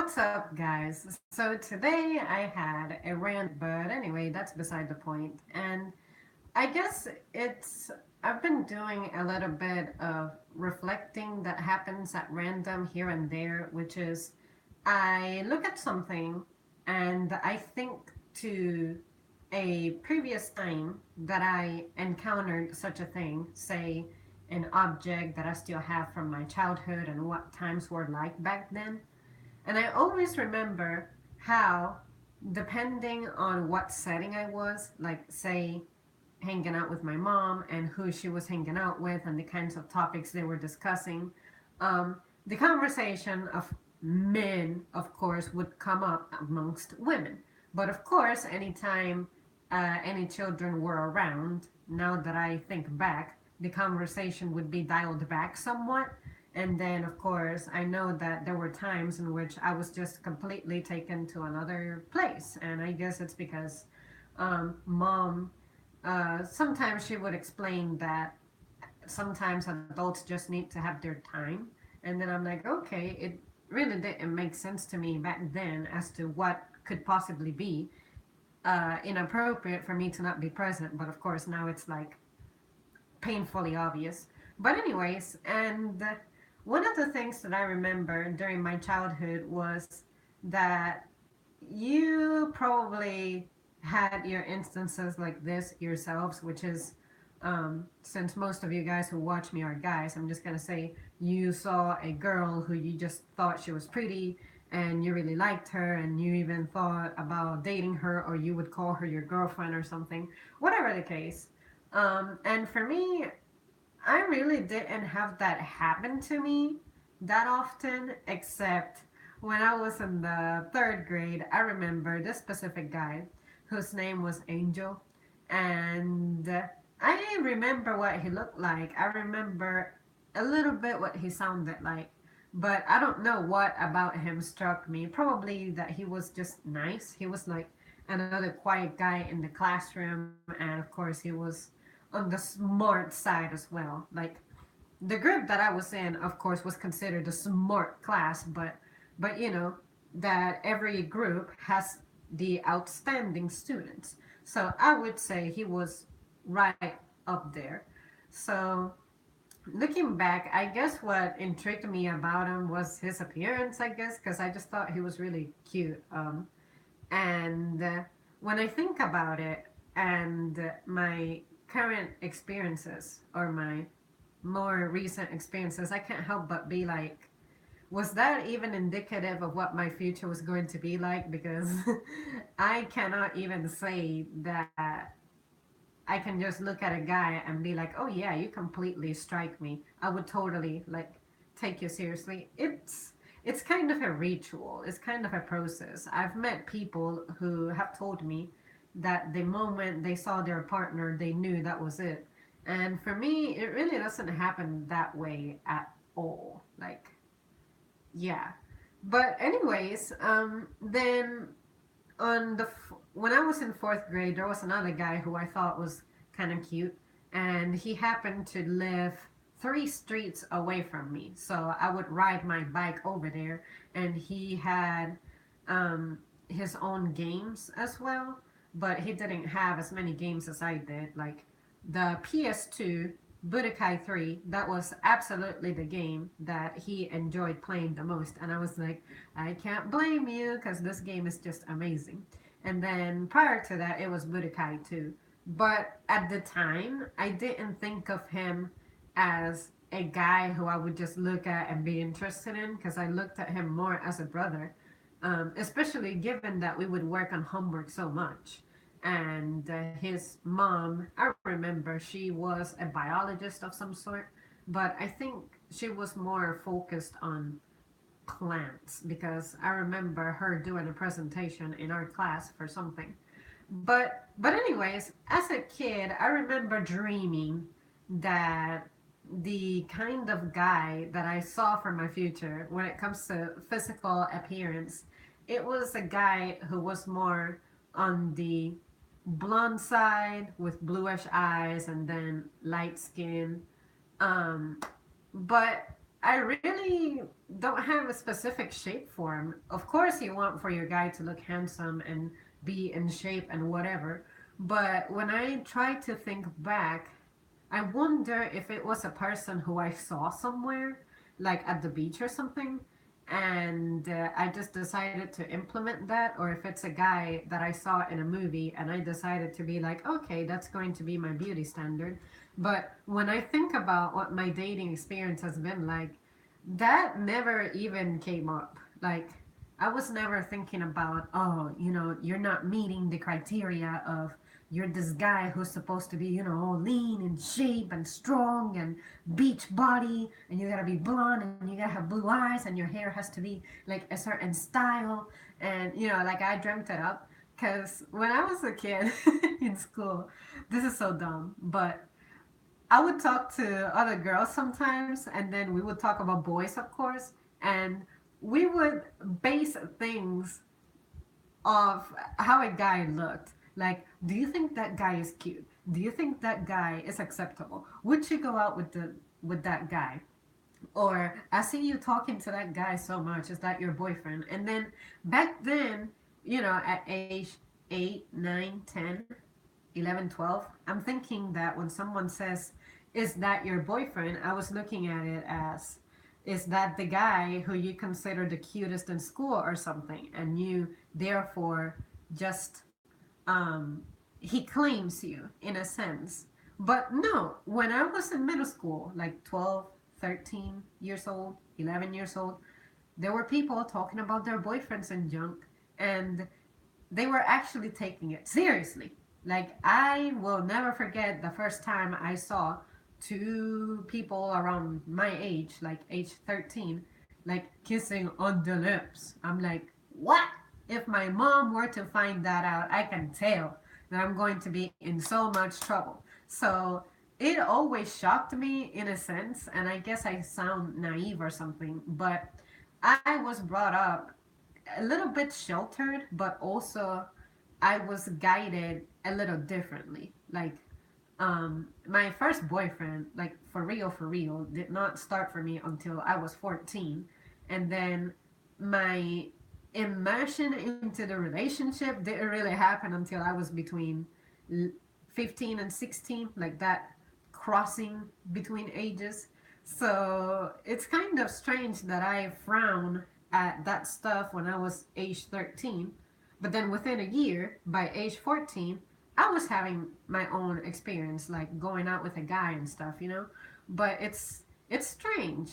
What's up, guys? So today I had a rant, but anyway, that's beside the point. And I guess I've been doing a little bit of reflecting that happens at random here and there, which is I look at something and I think to a previous time that I encountered such a thing, say an object that I still have from my childhood and what times were like back then. And I always remember how, depending on what setting I was, like, say, hanging out with my mom and who she was hanging out with and the kinds of topics they were discussing, the conversation of men, of course, would come up amongst women. But of course, anytime any children were around, now that I think back, the conversation would be dialed back somewhat. And then, of course, I know that there were times in which I was just completely taken to another place. And I guess it's because mom, sometimes she would explain that sometimes adults just need to have their time. And then I'm like, okay, it really didn't make sense to me back then as to what could possibly be inappropriate for me to not be present. But of course, now it's like painfully obvious. But, anyways, and one of the things that I remember during my childhood was that you probably had your instances like this yourselves, which is since most of you guys who watch me are guys, I'm just gonna say you saw a girl who you just thought she was pretty and you really liked her and you even thought about dating her or you would call her your girlfriend or something, whatever the case. And for me, I really didn't have that happen to me that often, except when I was in the third grade. I remember this specific guy whose name was Angel, and I remember what he looked like. I remember a little bit what he sounded like, but I don't know what about him struck me. Probably that he was just nice. He was like another quiet guy in the classroom, and of course, he was on the smart side as well. Like the group that I was in, of course, was considered a smart class, but that every group has the outstanding students. So I would say he was right up there. So looking back, I guess what intrigued me about him was his appearance, I guess, because I just thought he was really cute. And when I think about it and my current experiences or my more recent experiences, I can't help but be like, was that even indicative of what my future was going to be like? Because I cannot even say that I can just look at a guy and be like, oh yeah, you completely strike me. I would totally like take you seriously. It's kind of a ritual. It's kind of a process. I've met people who have told me that the moment they saw their partner, they knew that was it. And for me, it really doesn't happen that way at all. Like, yeah. But anyways, then when I was in fourth grade, there was another guy who I thought was kind of cute, and he happened to live 3 streets away from me. So I would ride my bike over there, and he had um, his own games as well, but he didn't have as many games as I did. Like the PS2, Budokai 3, that was absolutely the game that he enjoyed playing the most. And I was like, I can't blame you because this game is just amazing. And then prior to that, it was Budokai 2. But at the time, I didn't think of him as a guy who I would just look at and be interested in because I looked at him more as a brother, especially given that we would work on homework so much. And his mom, I remember she was a biologist of some sort, but I think she was more focused on plants because I remember her doing a presentation in our class for something. But anyways, as a kid, I remember dreaming that the kind of guy that I saw for my future when it comes to physical appearance, it was a guy who was more on the blonde side with bluish eyes and then light skin. Um, but I really don't have a specific shape for him. Of course, you want for your guy to look handsome and be in shape and whatever. But when I try to think back, I wonder if it was a person who I saw somewhere, like at the beach or something, and I just decided to implement that, or if it's a guy that I saw in a movie and I decided to be like, okay, that's going to be my beauty standard. But when I think about what my dating experience has been like, that never even came up. Like, I was never thinking about, oh, you're not meeting the criteria of you're this guy who's supposed to be, all lean and shape and strong and beach body, and you gotta be blonde and you gotta have blue eyes and your hair has to be like a certain style. And, like I dreamt it up. Because when I was a kid in school, this is so dumb, but I would talk to other girls sometimes, and then we would talk about boys, of course, and we would base things of how a guy looked. Like, do you think that guy is cute? Do you think that guy is acceptable? Would you go out with that guy? Or I see you talking to that guy so much. Is that your boyfriend? And then back then, at age 8, 9, 10, 11, 12, I'm thinking that when someone says, is that your boyfriend? I was looking at it as, is that the guy who you consider the cutest in school or something? And you, therefore, just, he claims you in a sense. But no, when I was in middle school, like 12, 13 years old, 11 years old, there were people talking about their boyfriends and junk. And they were actually taking it seriously. Like, I will never forget the first time I saw two people around my age, like age 13, like kissing on the lips. I'm like, what? If my mom were to find that out, I can tell that I'm going to be in so much trouble. So it always shocked me in a sense, and I guess I sound naive or something, but I was brought up a little bit sheltered, but also I was guided a little differently. Like, my first boyfriend, like for real, did not start for me until I was 14. And then my immersion into the relationship didn't really happen until I was between 15 and 16, like that crossing between ages. So it's kind of strange that I frown at that stuff when I was age 13. But then within a year, by age 14, I was having my own experience, like going out with a guy and stuff. But it's strange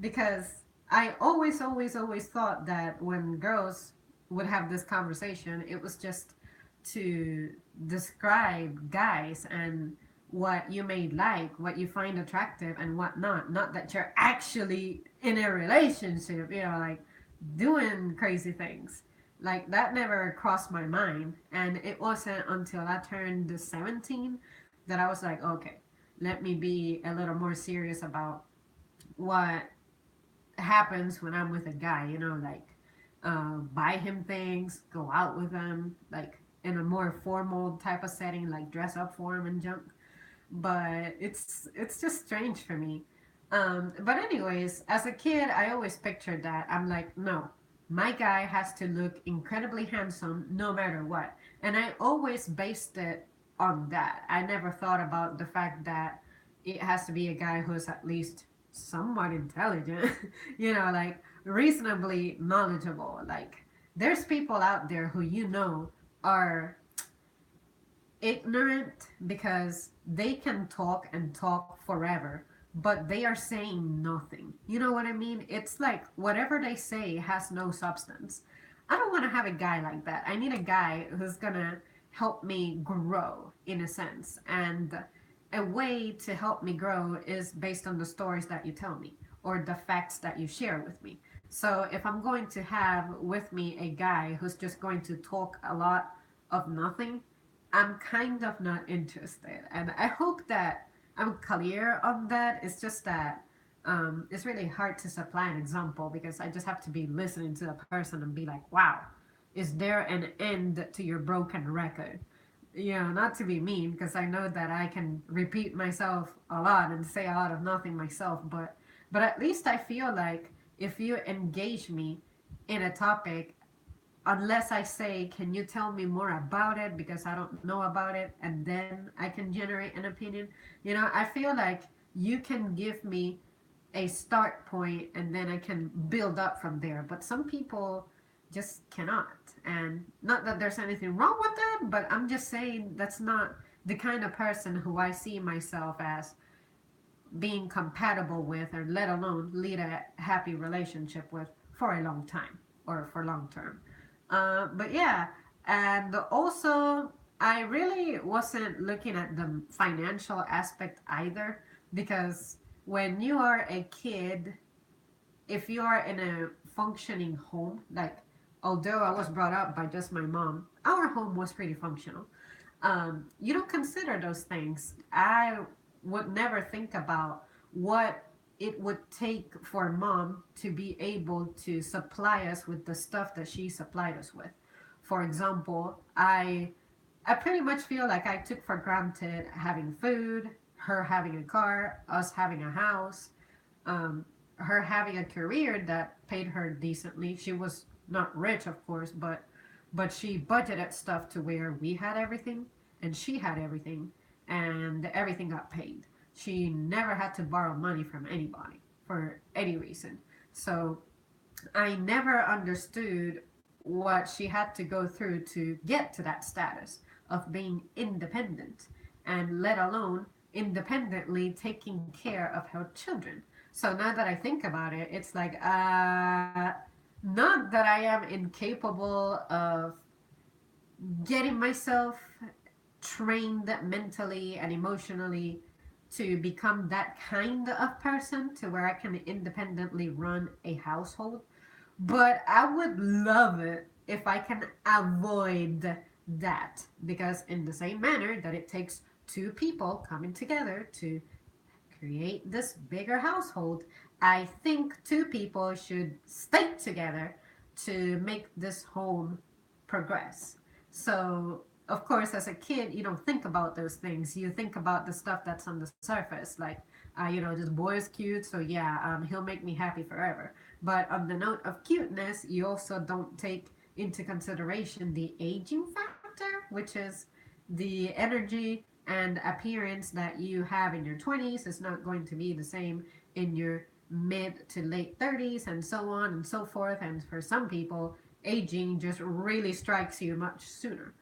because I always thought that when girls would have this conversation, it was just to describe guys and what you may like, what you find attractive, and what not. Not that you're actually in a relationship, like doing crazy things. Like, that never crossed my mind. And it wasn't until I turned 17 that I was like, okay, let me be a little more serious about what happens when I'm with a guy, like buy him things, go out with him, like in a more formal type of setting, like dress up for him and junk. But it's just strange for me. But anyways, as a kid, I always pictured that. I'm like, no, my guy has to look incredibly handsome no matter what. And I always based it on that. I never thought about the fact that it has to be a guy who's at least somewhat intelligent, like reasonably knowledgeable. Like, there's people out there who are ignorant because they can talk and talk forever, but they are saying nothing. You know what I mean? It's like whatever they say has no substance. I don't want to have a guy like that. I need a guy who's gonna help me grow in a sense. And a way to help me grow is based on the stories that you tell me or the facts that you share with me. So if I'm going to have with me a guy who's just going to talk a lot of nothing, I'm kind of not interested. And I hope that I'm clear on that. It's just that it's really hard to supply an example because I just have to be listening to the person and be like, wow, is there an end to your broken record? Not to be mean because I know that I can repeat myself a lot and say a lot of nothing myself, but But at least I feel like if you engage me in a topic, unless I say, can you tell me more about it because I don't know about it, and then I can generate an opinion. I feel like you can give me a start point and then I can build up from there. But some people just cannot. And not that there's anything wrong with that, but I'm just saying that's not the kind of person who I see myself as being compatible with, or let alone lead a happy relationship with for a long time or for long term. But yeah, and also I really wasn't looking at the financial aspect either, because when you are a kid, if you are in a functioning home, like although I was brought up by just my mom, our home was pretty functional. You don't consider those things. I would never think about what it would take for mom to be able to supply us with the stuff that she supplied us with. For example, I pretty much feel like I took for granted having food, her having a car, us having a house, her having a career that paid her decently. She was not rich, of course, but she budgeted stuff to where we had everything and she had everything, and everything got paid. She never had to borrow money from anybody for any reason. So I never understood what she had to go through to get to that status of being independent, and let alone independently taking care of her children. So now that I think about it, it's like, not that I am incapable of getting myself trained mentally and emotionally to become that kind of person to where I can independently run a household. But I would love it if I can avoid that, because in the same manner that it takes two people coming together to create this bigger household, I think two people should stay together to make this home progress. So, of course, as a kid, you don't think about those things. You think about the stuff that's on the surface, like, this boy is cute, so yeah, he'll make me happy forever. But on the note of cuteness, you also don't take into consideration the aging factor, which is the energy and appearance that you have in your 20s is not going to be the same in your mid to late 30s, and so on and so forth. And for some people, aging just really strikes you much sooner,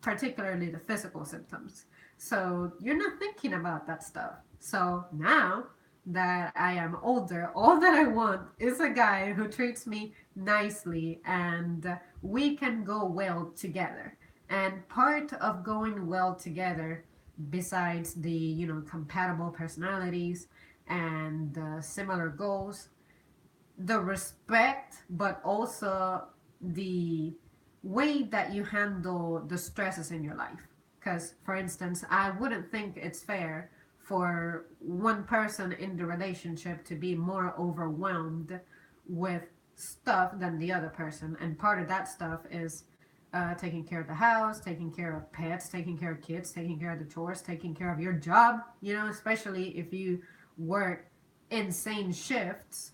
particularly the physical symptoms. So you're not thinking about that stuff. So now that I am older, all that I want is a guy who treats me nicely and we can go well together. And part of going well together, besides the, compatible personalities and similar goals, the respect, but also the way that you handle the stresses in your life. Because, for instance, I wouldn't think it's fair for one person in the relationship to be more overwhelmed with stuff than the other person. And part of that stuff is taking care of the house, taking care of pets, taking care of kids, taking care of the chores, taking care of your job, especially if you work insane shifts.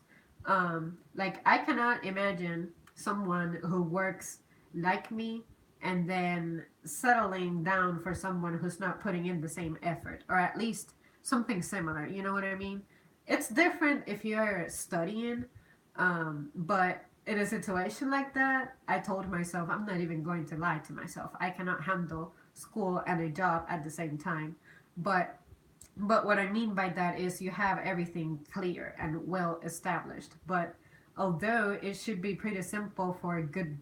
Like, I cannot imagine someone who works like me and then settling down for someone who's not putting in the same effort, or at least something similar. You know what I mean? It's different if you're studying, but in a situation like that, I told myself I'm not even going to lie to myself. I cannot handle school and a job at the same time. But but what I mean by that is you have everything clear and well established. But although it should be pretty simple for good,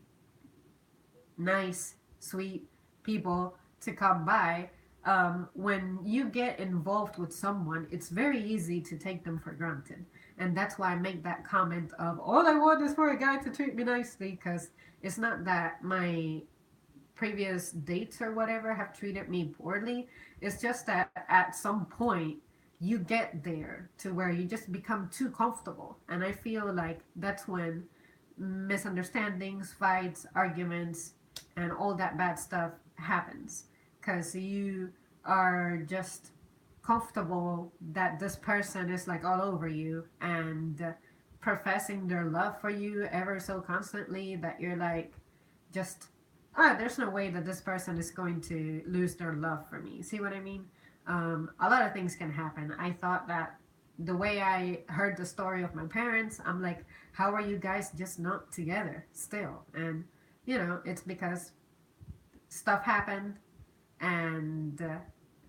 nice, sweet people to come by, when you get involved with someone, it's very easy to take them for granted. And that's why I make that comment of all I want is for a guy to treat me nicely, because it's not that my previous dates or whatever have treated me poorly. It's just that at some point you get there to where you just become too comfortable. And I feel like that's when misunderstandings, fights, arguments, and all that bad stuff happens. Because you are just comfortable that this person is like all over you and professing their love for you ever so constantly that you're like, just, there's no way that this person is going to lose their love for me. See what I mean? A lot of things can happen. I thought that the way I heard the story of my parents, I'm like, how are you guys just not together still? And, it's because stuff happened, and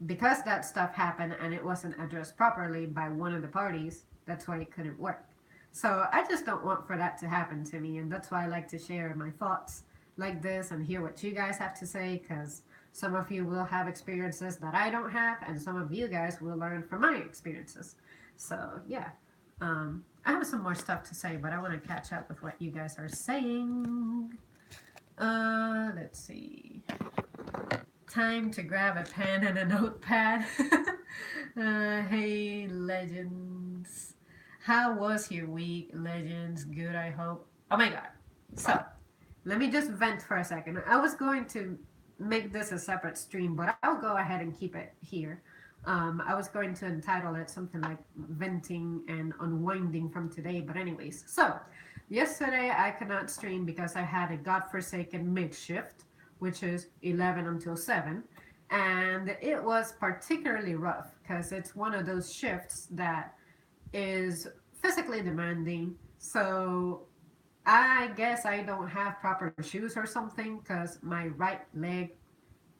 because that stuff happened and it wasn't addressed properly by one of the parties, that's why it couldn't work. So I just don't want for that to happen to me, and that's why I like to share my thoughts like this and hear what you guys have to say, because some of you will have experiences that I don't have, and some of you guys will learn from my experiences. So yeah, I have some more stuff to say, but I want to catch up with what you guys are saying. Let's see. Time to grab a pen and a notepad. Hey, legends. How was your week, legends? Good, I hope. Oh my god. So, let me just vent for a second. I was going to make this a separate stream, but I'll go ahead and keep it here. I was going to entitle it something like venting and unwinding from today, but anyways. So, yesterday I could not stream because I had a godforsaken mid shift, which is 11 until 7. And it was particularly rough because it's one of those shifts that is physically demanding. So I guess I don't have proper shoes or something because my right leg,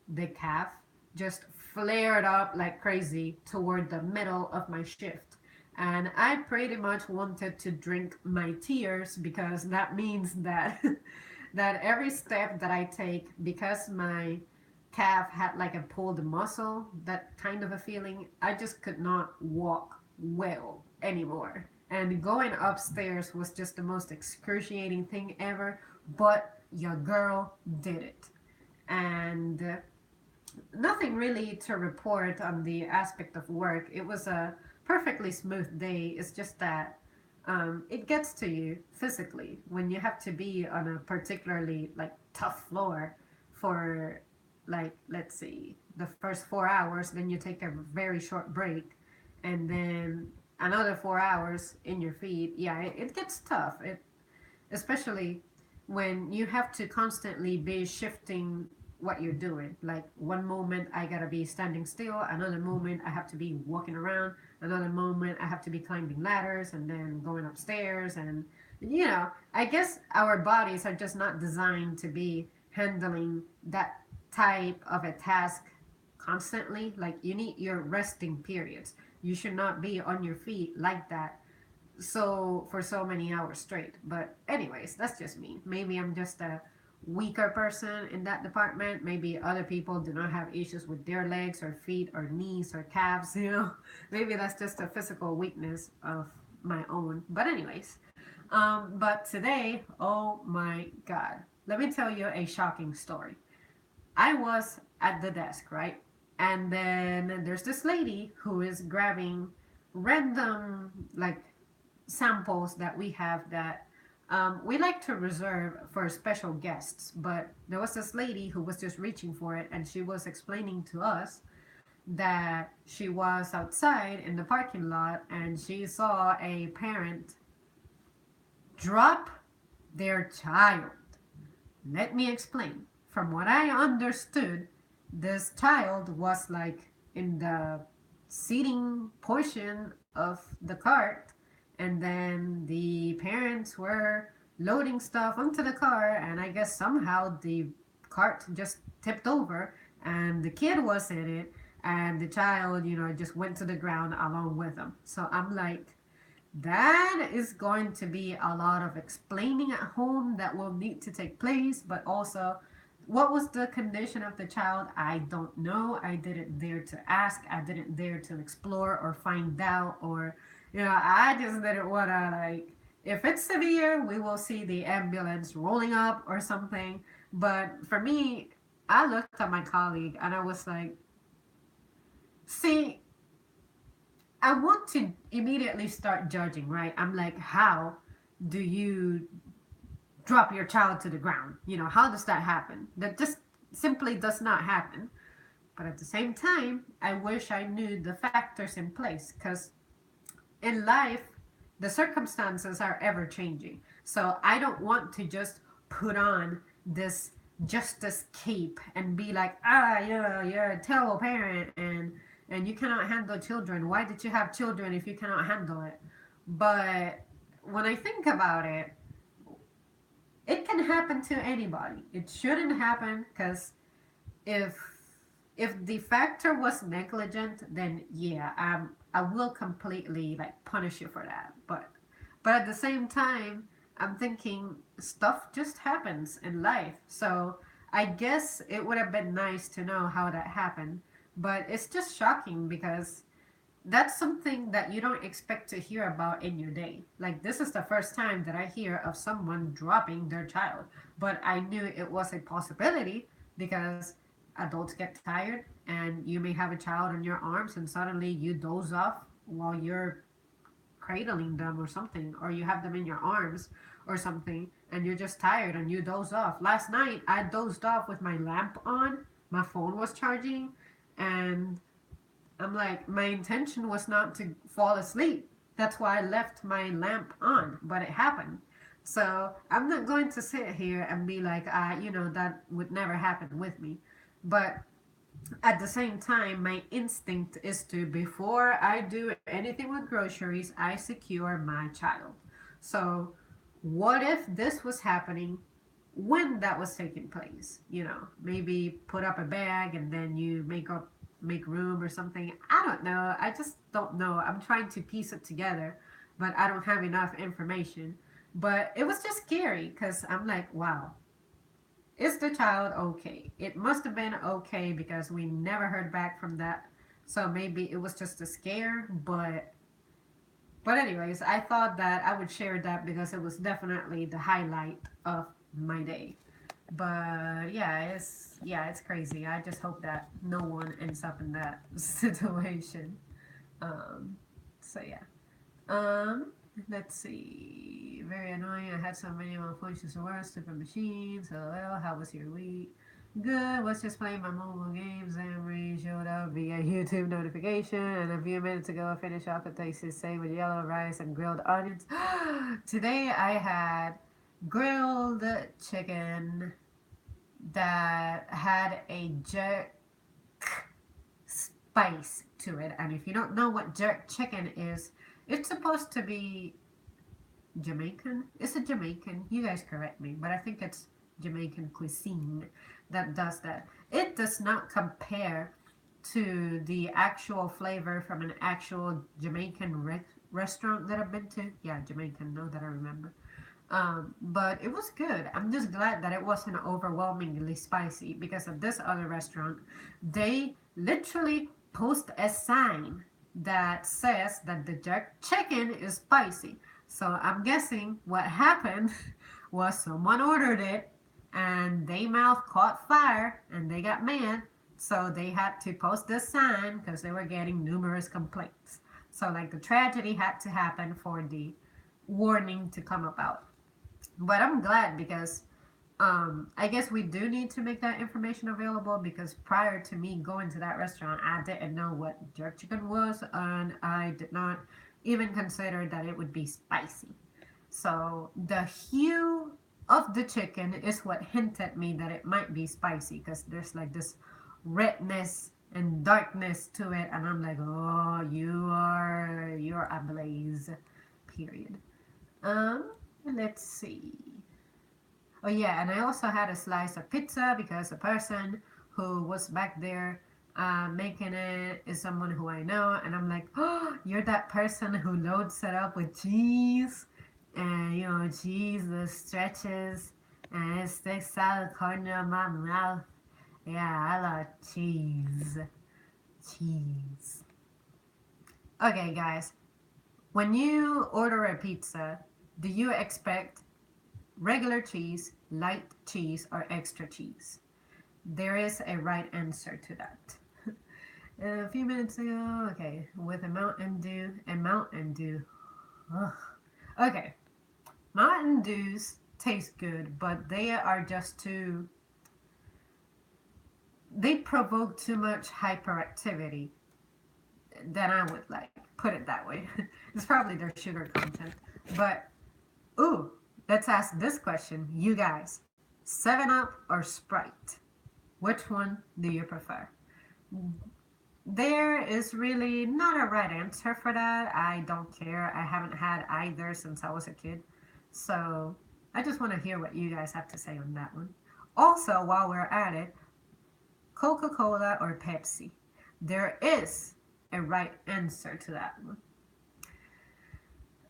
the calf, just flared up like crazy toward the middle of my shift. And I pretty much wanted to drink my tears because that means that that every step that I take, because my calf had like a pulled muscle, that kind of a feeling, I just could not walk well anymore. And going upstairs was just the most excruciating thing ever, but your girl did it. And nothing really to report on the aspect of work. It was a perfectly smooth day. It's just that it gets to you physically when you have to be on a particularly like tough floor for, like, let's see, the first 4 hours, then you take a very short break, and then another 4 hours in your feet. Yeah, it gets tough. It, especially when you have to constantly be shifting what you're doing. Like one moment I gotta be standing still, another moment I have to be walking around, another moment I have to be climbing ladders and then going upstairs. And I guess our bodies are just not designed to be handling that type of a task constantly. Like you need your resting periods. You should not be on your feet like that so for so many hours straight. But anyways, that's just me. Maybe I'm just a weaker person in that department. Maybe other people do not have issues with their legs or feet or knees or calves. Maybe that's just a physical weakness of my own. But anyways, but today, oh my god, let me tell you a shocking story. I was at the desk, right? And then there's this lady who is grabbing random, like, samples that we have that we like to reserve for special guests. But there was this lady who was just reaching for it, and she was explaining to us that she was outside in the parking lot and she saw a parent drop their child. Let me explain. From what I understood, this child was like in the seating portion of the cart, and then the parents were loading stuff onto the car, and I guess somehow the cart just tipped over, and the kid was in it, and the child, just went to the ground along with them. So I'm like, that is going to be a lot of explaining at home that will need to take place, but also, what was the condition of the child? I don't know. I didn't dare to ask. I didn't dare to explore or find out, or, I just didn't want to, like, if it's severe, we will see the ambulance rolling up or something. But for me, I looked at my colleague and I was like, see, I want to immediately start judging, right? I'm like, how do you drop your child to the ground? How does that happen? That just simply does not happen. But at the same time, I wish I knew the factors in place because in life, the circumstances are ever changing. So I don't want to just put on this justice cape and be like, ah, you're a terrible parent and you cannot handle children. Why did you have children if you cannot handle it? But when I think about it, it can happen to anybody. It shouldn't happen because if the factor was negligent, then yeah, I will completely like punish you for that. But at the same time, I'm thinking stuff just happens in life. So I guess it would have been nice to know how that happened. But it's just shocking because that's something that you don't expect to hear about in your day. Like, this is the first time that I hear of someone dropping their child. But I knew it was a possibility because adults get tired and you may have a child in your arms and suddenly you doze off while you're cradling them or something, or you have them in your arms or something and you're just tired and you doze off. Last night I dozed off with my lamp on, my phone was charging, and I'm like, my intention was not to fall asleep. That's why I left my lamp on, but it happened. So I'm not going to sit here and be like, that would never happen with me. But at the same time, my instinct is to, before I do anything with groceries, I secure my child. So what if this was happening when that was taking place? Maybe put up a bag and then you make room or something. I don't know. I just don't know. I'm trying to piece it together, but I don't have enough information. But it was just scary because I'm like, wow, is the child okay? It must have been okay because we never heard back from that. So maybe it was just a scare, but anyways, I thought that I would share that because it was definitely the highlight of my day. But yeah, it's crazy. I just hope that no one ends up in that situation. Um, so yeah. Um, let's see. Very annoying. I had so many malfunctions or worse. Stupid machines. LOL. How was your week? Good. Was just playing my mobile games. Emery showed up via YouTube notification, and a few minutes ago, I finished off a tasty steak with yellow rice and grilled onions. Today, I had grilled chicken that had a jerk spice to it. And if you don't know what jerk chicken is, it's supposed to be Jamaican. Is it Jamaican? You guys correct me, but I think it's Jamaican cuisine that does that. It does not compare to the actual flavor from an actual Jamaican restaurant that I've been to. Yeah, Jamaican, now that I remember. But it was good. I'm just glad that it wasn't overwhelmingly spicy because at this other restaurant, they literally post a sign that says that the jerk chicken is spicy. So I'm guessing what happened was someone ordered it and their mouth caught fire and they got mad. So they had to post this sign because they were getting numerous complaints. So like the tragedy had to happen for the warning to come about. But I'm glad because I guess we do need to make that information available because prior to me going to that restaurant, I didn't know what jerk chicken was and I did not even consider that it would be spicy. So the hue of the chicken is what hinted me that it might be spicy because there's like this redness and darkness to it and I'm like, oh, you're ablaze, period. Um, let's see. Oh yeah, and I also had a slice of pizza because the person who was back there making it is someone who I know, and I'm like, oh, you're that person who loads it up with cheese, and cheese that stretches and it sticks out the corner of my mouth. Yeah, I love cheese. Cheese. Okay, guys, when you order a pizza, do you expect regular cheese, light cheese, or extra cheese? There is a right answer to that. A few minutes ago, okay, with a Mountain Dew. Ugh. Okay, Mountain Dews taste good, but they are just too. they provoke too much hyperactivity than I would like. Put it that way. It's probably their sugar content. But, ooh, let's ask this question. You guys, 7 Up or Sprite? Which one do you prefer? There is really not a right answer for that. I don't care. I haven't had either since I was a kid. So I just want to hear what you guys have to say on that one. Also, while we're at it, Coca Cola or Pepsi? There is a right answer to that one.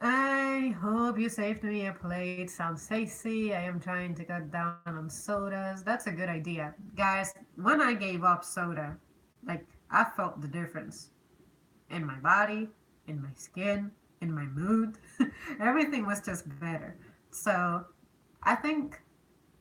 I hope you saved me a plate. Sounds tasty. I am trying to cut down on sodas. That's a good idea. Guys, when I gave up soda, like, I felt the difference in my body, in my skin, in my mood. Everything was just better. So, I think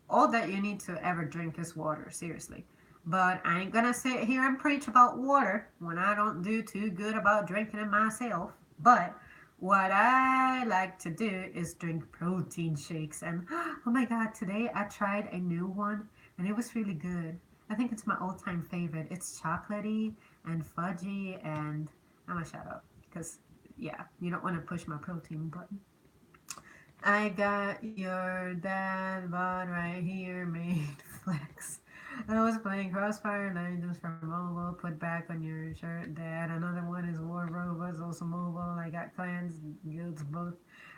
all that you need to ever drink is water, seriously. But I ain't gonna sit here and preach about water when I don't do too good about drinking it myself. But what I like to do is drink protein shakes. And oh my god, today I tried a new one and it was really good. I think it's my all time favorite. It's chocolatey and fudgy, and I'm gonna shut up because, yeah, you don't want to push my protein button. I got your dad bod right here made flex. I was playing Crossfire Legends for mobile. Put back on your shirt, Dad. Another one is War Robots, also mobile. I got clans, guilds, both.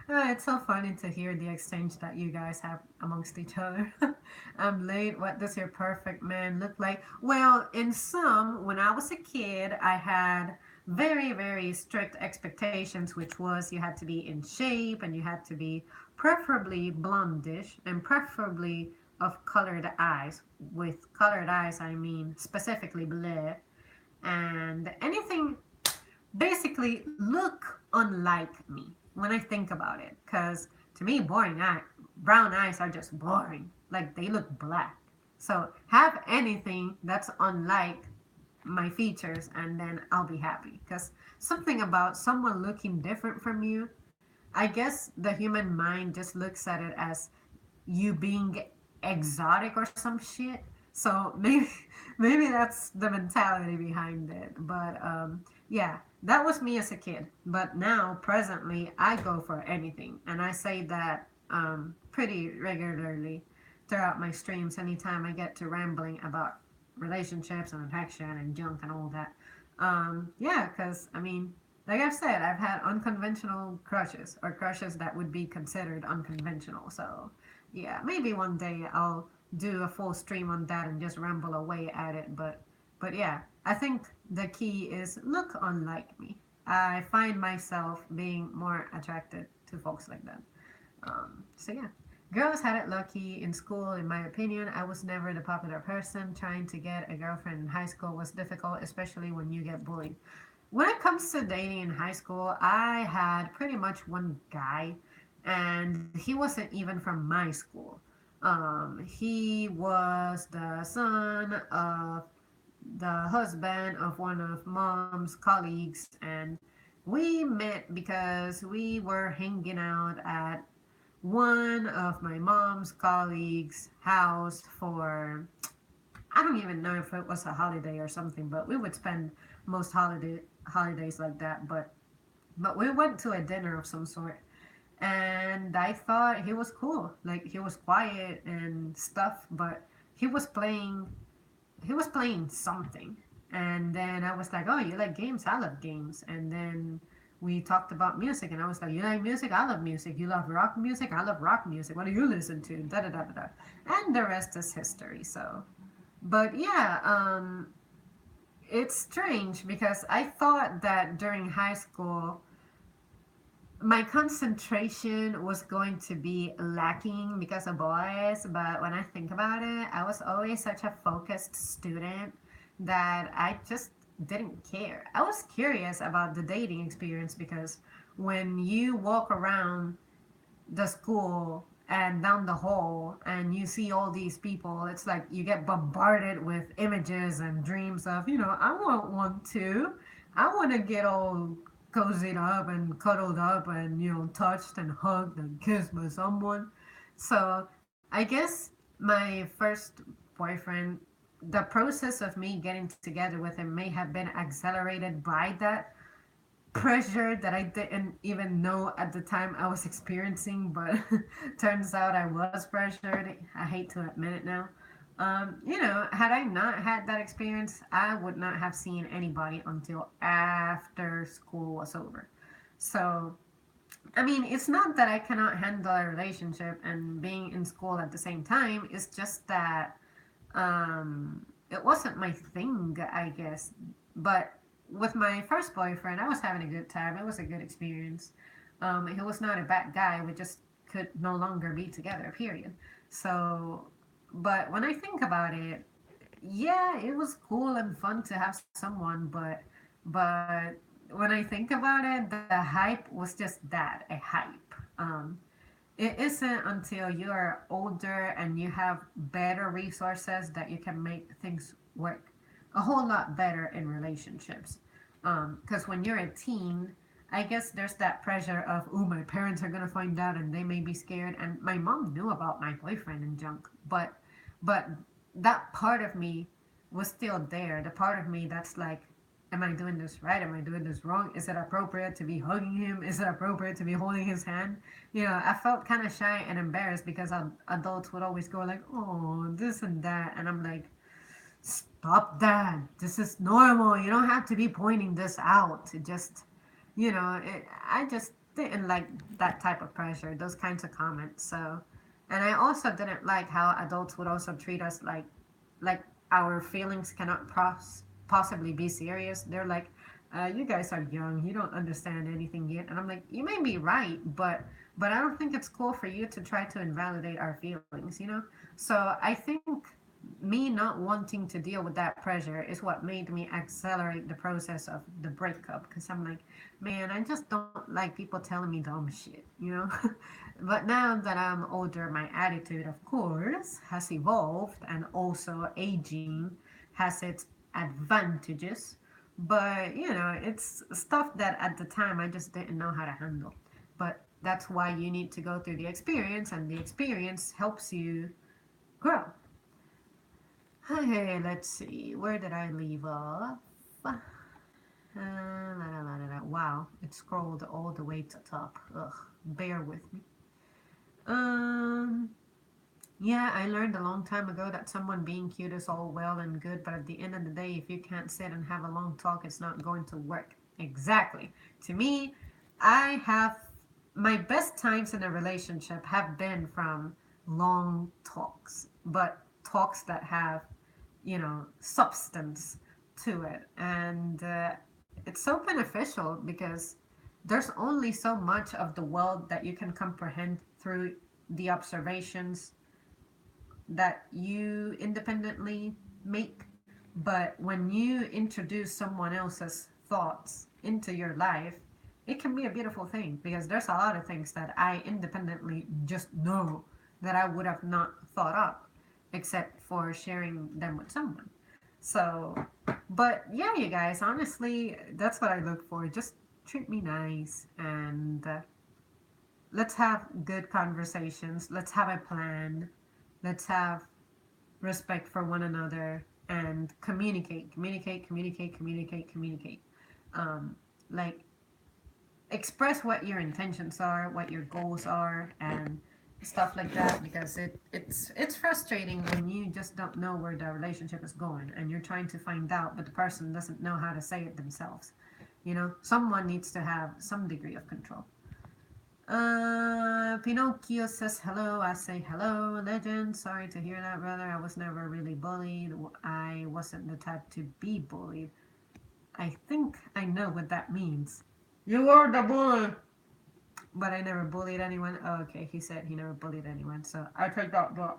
It's so funny to hear the exchange that you guys have amongst each other. I'm late. What does your perfect man look like? Well, in some, when I was a kid, I had very, very strict expectations, which was you had to be in shape and you had to be preferably blondish and preferably of colored eyes. With colored eyes, I mean specifically blue, and anything basically look unlike me when I think about it. Because to me, brown eyes are just boring. Like they look black. So have anything that's unlike my features, and then I'll be happy. Because something about someone looking different from you, I guess the human mind just looks at it as you being exotic or some shit. So maybe maybe that's the mentality behind it. But yeah, that was me as a kid. But now presently, I go for anything, and I say that pretty regularly throughout my streams. Anytime I get to rambling about relationships and affection and junk and all that. Yeah, because I mean, like I've said, I've had unconventional crushes or crushes that would be considered unconventional. So yeah, maybe one day I'll do a full stream on that and just ramble away at it. But yeah, I think the key is look unlike me. I find myself being more attracted to folks like that. So yeah, girls had it lucky in school, in my opinion. I was never the popular person. Trying to get a girlfriend in high school was difficult, especially when you get bullied. When it comes to dating in high school, I had pretty much one guy, and he wasn't even from my school. He was the son of the husband of one of mom's colleagues, and we met because we were hanging out at one of my mom's colleagues' house for, I don't even know if it was a holiday or something, but we would spend most holidays like that. But we went to a dinner of some sort, and I thought he was cool. Like he was quiet and stuff, but he was playing he was playing something. And then I was like, "Oh, you like games? I love games." And then we talked about music, and I was like, "You like music? I love music. You love rock music? I love rock music. What do you listen to?" Da da da da da. And the rest is history. So, but yeah, it's strange because I thought that during high school my concentration was going to be lacking because of boys, but when I think about it, I was always such a focused student that I just didn't care. I was curious about the dating experience because when you walk around the school and down the hall and you see all these people, it's like you get bombarded with images and dreams of, I want one too. I want to get all cozied up and cuddled up and, touched and hugged and kissed by someone. So I guess my first boyfriend the process of me getting together with him may have been accelerated by that pressure that I didn't even know at the time I was experiencing, but turns out I was pressured. I hate to admit it now. Had I not had that experience, I would not have seen anybody until after school was over. So, I mean, it's not that I cannot handle a relationship and being in school at the same time. It's just that it wasn't my thing, I guess. But with my first boyfriend, I was having a good time. It was a good experience. He was not a bad guy. We just could no longer be together, period. So, but when I think about it, yeah, it was cool and fun to have someone, but when I think about it, the hype was just that, a hype. It isn't until you're older and you have better resources that you can make things work a whole lot better in relationships. Because when you're a teen, I guess there's that pressure of, oh, my parents are gonna find out and they may be scared. And my mom knew about my boyfriend and junk, but that part of me was still there. The part of me that's like, am I doing this right? Am I doing this wrong? Is it appropriate to be hugging him? Is it appropriate to be holding his hand? I felt kind of shy and embarrassed because adults would always go like, oh, this and that. And I'm like, stop that. This is normal. You don't have to be pointing this out. It just, I just didn't like that type of pressure, those kinds of comments. So, and I also didn't like how adults would also treat us like our feelings cannot possibly be serious. They're like, you guys are young. You don't understand anything yet. And I'm like, you may be right, but I don't think it's cool for you to try to invalidate our feelings. So I think me not wanting to deal with that pressure is what made me accelerate the process of the breakup because I'm like, man, I just don't like people telling me dumb shit. But now that I'm older, my attitude, of course, has evolved and also aging has its advantages. But, it's stuff that at the time I just didn't know how to handle. But that's why you need to go through the experience, and the experience helps you grow. Okay, let's see. Where did I leave off? Wow, it scrolled all the way to the top. Ugh, bear with me. Um, yeah, I learned a long time ago that someone being cute is all well and good, but at the end of the day, if you can't sit and have a long talk, it's not going to work. Exactly. To me, I have my best times in a relationship have been from long talks, but talks that have substance to it. And it's so beneficial because there's only so much of the world that you can comprehend through the observations that you independently make. But when you introduce someone else's thoughts into your life, it can be a beautiful thing because there's a lot of things that I independently just know that I would have not thought up except for sharing them with someone. So, but yeah, you guys, honestly, that's what I look for. Just treat me nice and let's have good conversations. Let's have a plan. Let's have respect for one another and communicate. Like express what your intentions are, what your goals are, and stuff like that because it's frustrating when you just don't know where the relationship is going and you're trying to find out but the person doesn't know how to say it themselves. Someone needs to have some degree of control. Pinocchio says hello. I say hello, legend. Sorry to hear that, brother. I was never really bullied. I wasn't the type to be bullied. I think I know what that means. You are the bully. But I never bullied anyone. Oh, okay, he said he never bullied anyone, so I take that back.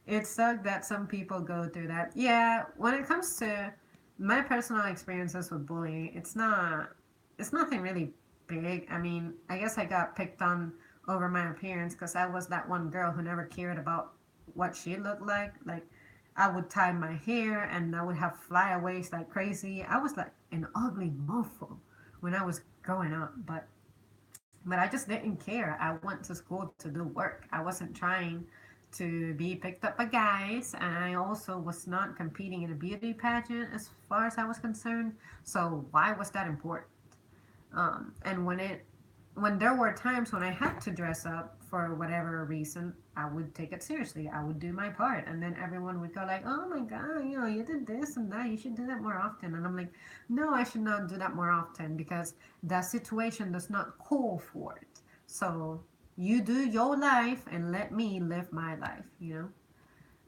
It sucked that some people go through that. Yeah, when it comes to my personal experiences with bullying, it's nothing really big. I mean, I guess I got picked on over my appearance because I was that one girl who never cared about what she looked like. Like, I would tie my hair and I would have flyaways like crazy. I was like an ugly mofo when I was growing up, but I just didn't care. I went to school to do work. I wasn't trying to be picked up by guys, and I also was not competing in a beauty pageant as far as I was concerned. So why was that important? And when there were times when I had to dress up for whatever reason, I would take it seriously. I would do my part, and then everyone would go like, "Oh my God, you did this and that. You should do that more often." And I'm like, "No, I should not do that more often because the situation does not call for it. So you do your life and let me live my life."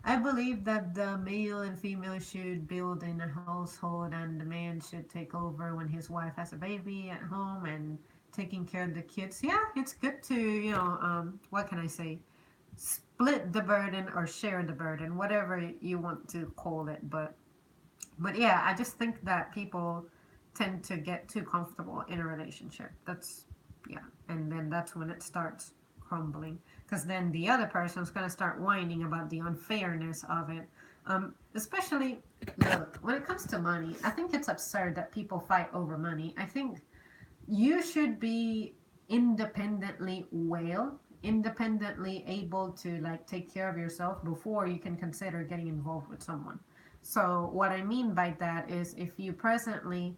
I believe that the male and female should build in a household, and the man should take over when his wife has a baby at home and taking care of the kids. Yeah, it's good to, what can I say? Split the burden or share the burden, whatever you want to call it. But yeah, I just think that people tend to get too comfortable in a relationship. Yeah, and then that's when it starts crumbling. Because then the other person's gonna start whining about the unfairness of it. Especially, look, when it comes to money, I think it's absurd that people fight over money. I think you should be independently able to like take care of yourself before you can consider getting involved with someone. So what I mean by that is if you presently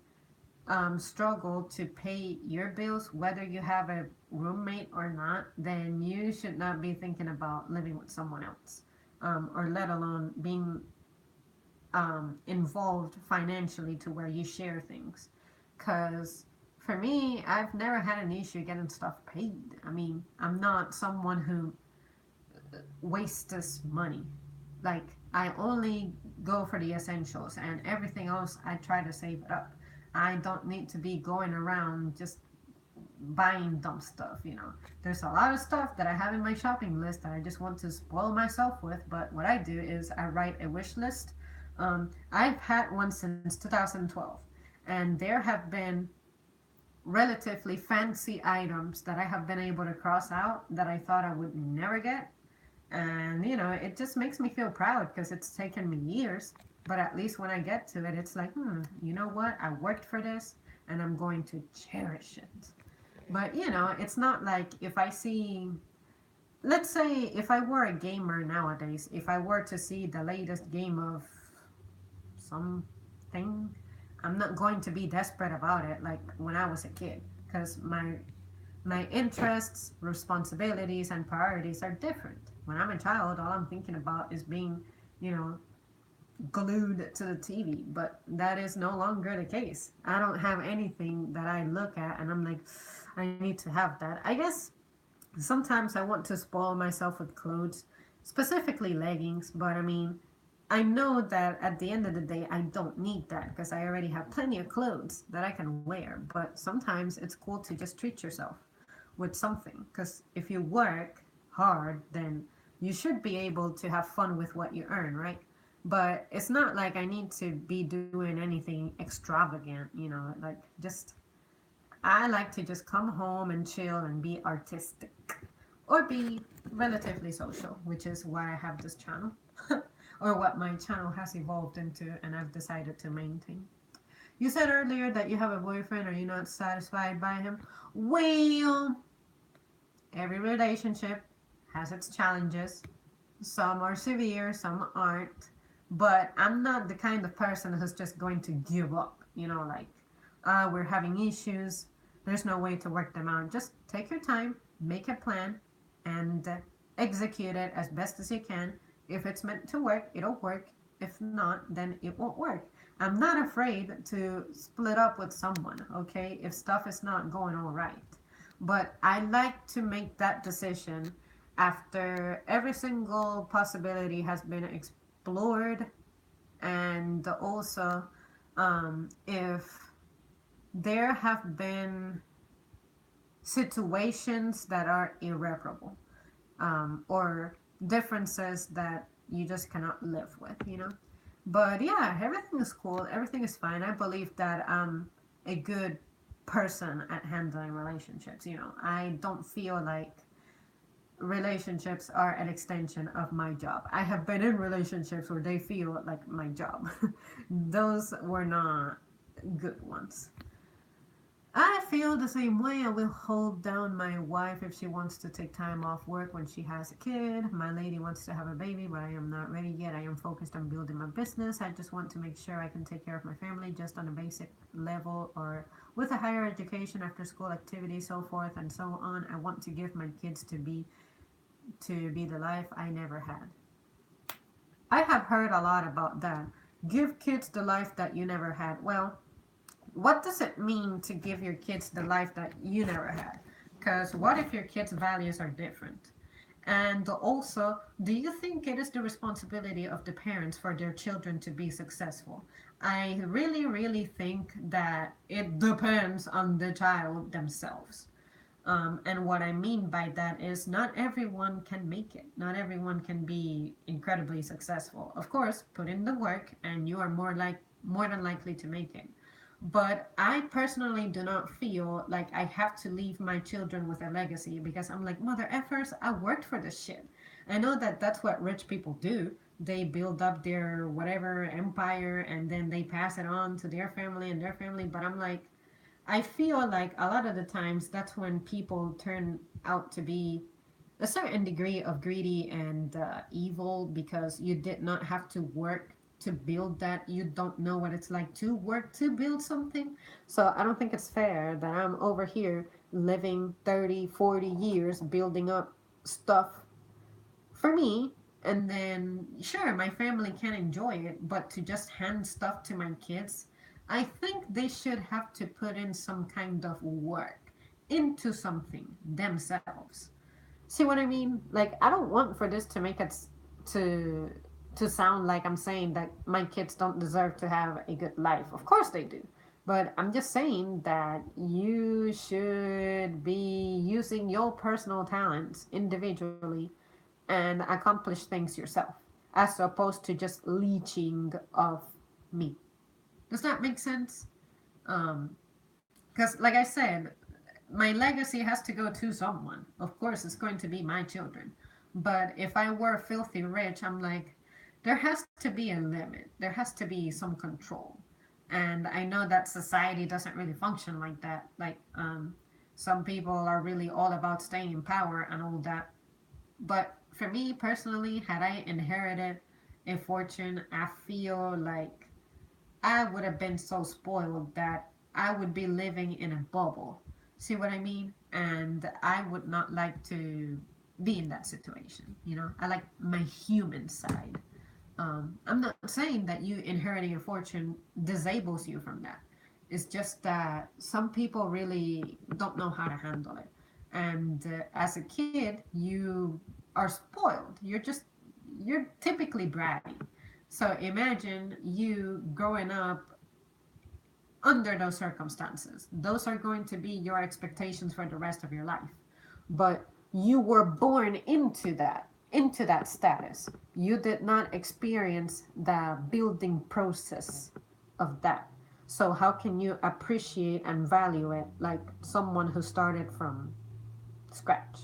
struggle to pay your bills, whether you have a roommate or not, then you should not be thinking about living with someone else, or let alone being involved financially to where you share things. Because for me, I've never had an issue getting stuff paid. I mean, I'm not someone who wastes money. Like, I only go for the essentials, and everything else I try to save it up. I don't need to be going around just buying dumb stuff. There's a lot of stuff that I have in my shopping list that I just want to spoil myself with, but what I do is I write a wish list. I've had one since 2012, and there have been relatively fancy items that I have been able to cross out that I thought I would never get. And, it just makes me feel proud because it's taken me years. But at least when I get to it, it's like, you know what? I worked for this and I'm going to cherish it. But, it's not like if I see, let's say, if I were a gamer nowadays, if I were to see the latest game of something, I'm not going to be desperate about it like when I was a kid because my interests, responsibilities, and priorities are different. When I'm a child, all I'm thinking about is being, you know, glued to the TV, but that is no longer the case. I don't have anything that I look at and I'm like, I need to have that. I guess sometimes I want to spoil myself with clothes, specifically leggings, but I mean, I know that at the end of the day, I don't need that because I already have plenty of clothes that I can wear. But sometimes it's cool to just treat yourself with something because if you work hard, then you should be able to have fun with what you earn, right? But it's not like I need to be doing anything extravagant, like just I like to just come home and chill and be artistic or be relatively social, which is why I have this channel or what my channel has evolved into and I've decided to maintain. You said earlier that you have a boyfriend. Are you not satisfied by him? Well, every relationship has its challenges. Some are severe, some aren't. But I'm not the kind of person who's just going to give up. Like, we're having issues. There's no way to work them out. Just take your time, make a plan, and execute it as best as you can. If it's meant to work, it'll work. If not, then it won't work. I'm not afraid to split up with someone, okay, if stuff is not going all right. But I like to make that decision after every single possibility has been explored, and also if there have been situations that are irreparable, or differences that you just cannot live with. But yeah, everything is cool. Everything is fine. I believe that I'm a good person at handling relationships. I don't feel like relationships are an extension of my job. I have been in relationships where they feel like my job. Those were not good ones. I feel the same way. I will hold down my wife if she wants to take time off work when she has a kid. My lady wants to have a baby, but I am not ready yet. I am focused on building my business. I just want to make sure I can take care of my family just on a basic level or with a higher education, after school activities, so forth and so on. I want to give my kids to be the life I never had. I have heard a lot about that. Give kids the life that you never had. Well, what does it mean to give your kids the life that you never had? Because what if your kids' values are different? And also, do you think it is the responsibility of the parents for their children to be successful? I really, really think that it depends on the child themselves. And what I mean by that is not everyone can make it. Not everyone can be incredibly successful. Of course, put in the work and you are more than likely to make it. But I personally do not feel like I have to leave my children with a legacy because I'm like, mother effers, I worked for this shit. I know that that's what rich people do. They build up their whatever empire and then they pass it on to their family and their family. But I'm like, I feel like a lot of the times that's when people turn out to be a certain degree of greedy and evil because you did not have to work to build that. You don't know what it's like to work to build something. So I don't think it's fair that I'm over here living 30, 40 years building up stuff for me. And then, sure, my family can enjoy it, but to just hand stuff to my kids, I think they should have to put in some kind of work into something themselves. See what I mean? Like, I don't want for this to make it to to sound like I'm saying that my kids don't deserve to have a good life. Of course they do. But I'm just saying that you should be using your personal talents individually and accomplish things yourself as opposed to just leeching of me. Does that make sense? Um, because, like I said, my legacy has to go to someone. Of course, it's going to be my children. But if I were filthy rich, I'm like, there has to be a limit. There has to be some control. And I know that society doesn't really function like that. Like, some people are really all about staying in power and all that. But for me personally, had I inherited a fortune, I feel like I would have been so spoiled that I would be living in a bubble. See what I mean? And I would not like to be in that situation. I like my human side. I'm not saying that you inheriting a fortune disables you from that. It's just that some people really don't know how to handle it. And as a kid, you are spoiled. You're typically bratty. So imagine you growing up under those circumstances. Those are going to be your expectations for the rest of your life. But you were born into that status. You did not experience the building process of that. So how can you appreciate and value it like someone who started from scratch?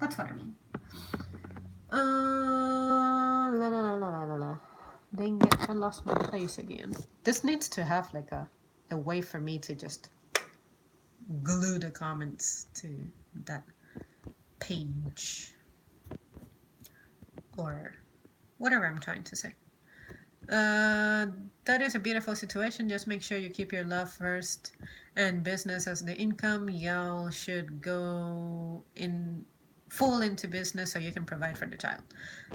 That's what I mean. La, la, la, la, la, la. Dang it, I lost my place again. This needs to have like a way for me to just glue the comments to that page or whatever I'm trying to say. Uh, that is a beautiful situation. Just make sure you keep your love first and business as the income. Y'all should go in full into business so you can provide for the child.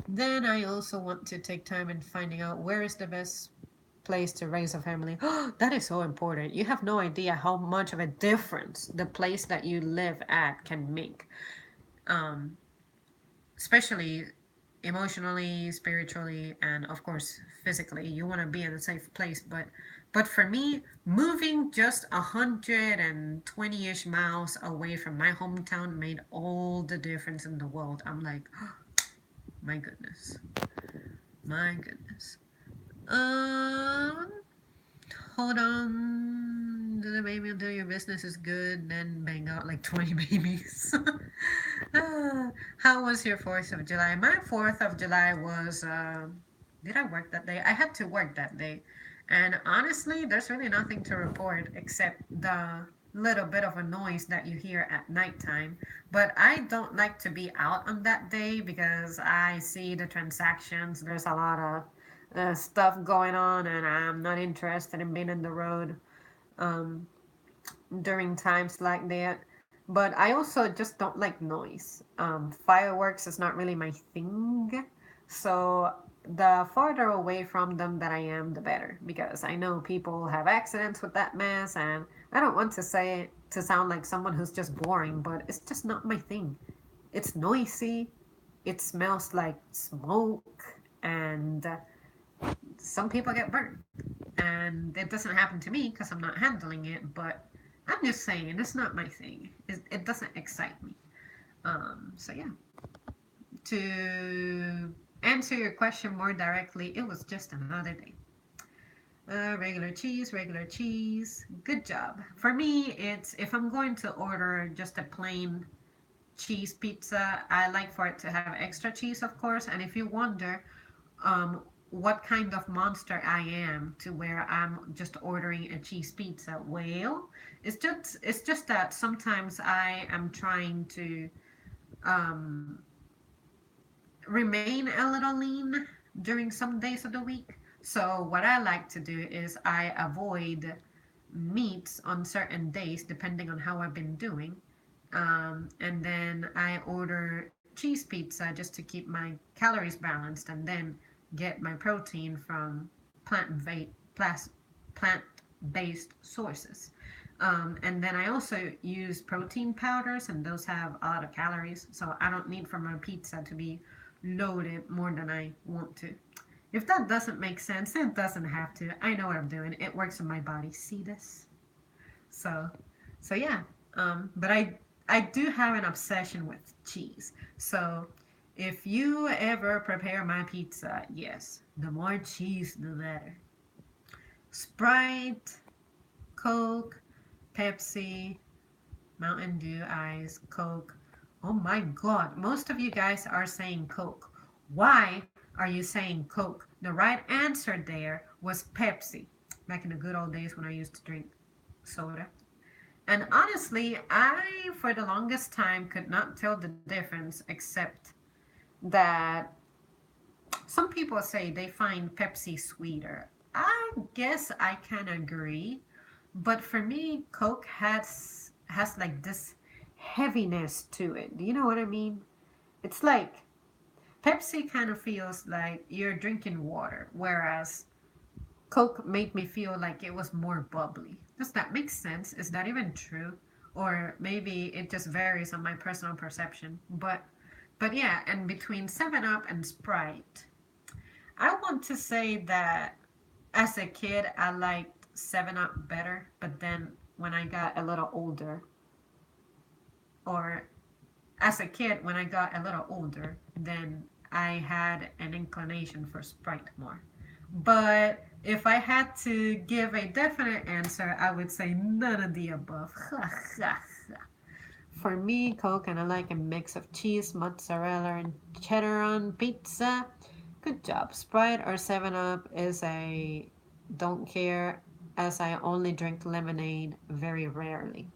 Then I also want to take time in finding out where is the best place to raise a family. That is so important. You have no idea how much of a difference the place that you live at can make. Um, Especially emotionally, spiritually, and of course physically. You want to be in a safe place, but for me, moving just 120-ish miles away from my hometown made all the difference in the world. I'm like, my goodness, my goodness. Um, Hold on. Do the baby until your business is good, then bang out like 20 babies. How was your 4th of July? My 4th of July was, did I work that day? I had to work that day. And honestly, there's really nothing to report except the little bit of a noise that you hear at nighttime. But I don't like to be out on that day because I see the transactions. There's a lot of stuff going on, and I'm not interested in being in the road um, during times like that. But I also just don't like noise. Fireworks is not really my thing. So the farther away from them that I am, the better. Because I know people have accidents with that mess, and I don't want to say to sound like someone who's just boring, but it's just not my thing. It's noisy. It smells like smoke, and some people get burnt. And it doesn't happen to me because I'm not handling it, but I'm just saying it's not my thing. It doesn't excite me. So yeah, to answer your question more directly, it was just another day. Regular cheese, regular cheese. Good job. For me, it's if I'm going to order just a plain cheese pizza, I like for it to have extra cheese, of course. And if you wonder what kind of monster I am to where I'm just ordering a cheese pizza, well, it's just that sometimes I am trying to um, remain a little lean during some days of the week. So what I like to do is I avoid meats on certain days depending on how I've been doing. And then I order cheese pizza just to keep my calories balanced and then get my protein from plant-based sources. And then I also use protein powders, and those have a lot of calories. So I don't need for my pizza to be loaded more than I want to. If that doesn't make sense, it doesn't have to. I know what I'm doing. It works in my body. See this? So, so yeah. But I do have an obsession with cheese. So if you ever prepare my pizza, yes, the more cheese, the better. Sprite, Coke, Pepsi, Mountain Dew, Ice, Coke. Oh my God, most of you guys are saying Coke. Why are you saying Coke? The right answer there was Pepsi. Back in the good old days when I used to drink soda. And honestly, I, for the longest time, could not tell the difference except that some people say they find Pepsi sweeter. I guess I can agree, but for me, Coke has like this heaviness to it. Do you know what I mean? It's like Pepsi kind of feels like you're drinking water, whereas Coke made me feel like it was more bubbly. Does that make sense? Is that even true? Or maybe it just varies on my personal perception. But yeah, and between 7 Up and Sprite, I want to say that as a kid I liked 7 Up better, but then when I got a little older, or as a kid when I got a little older, then I had an inclination for Sprite more. But if I had to give a definite answer, I would say none of the above. For me, Coke, and I like a mix of cheese, mozzarella, and cheddar on pizza. Good job. Sprite or 7 Up is a don't care, as I only drink lemonade very rarely.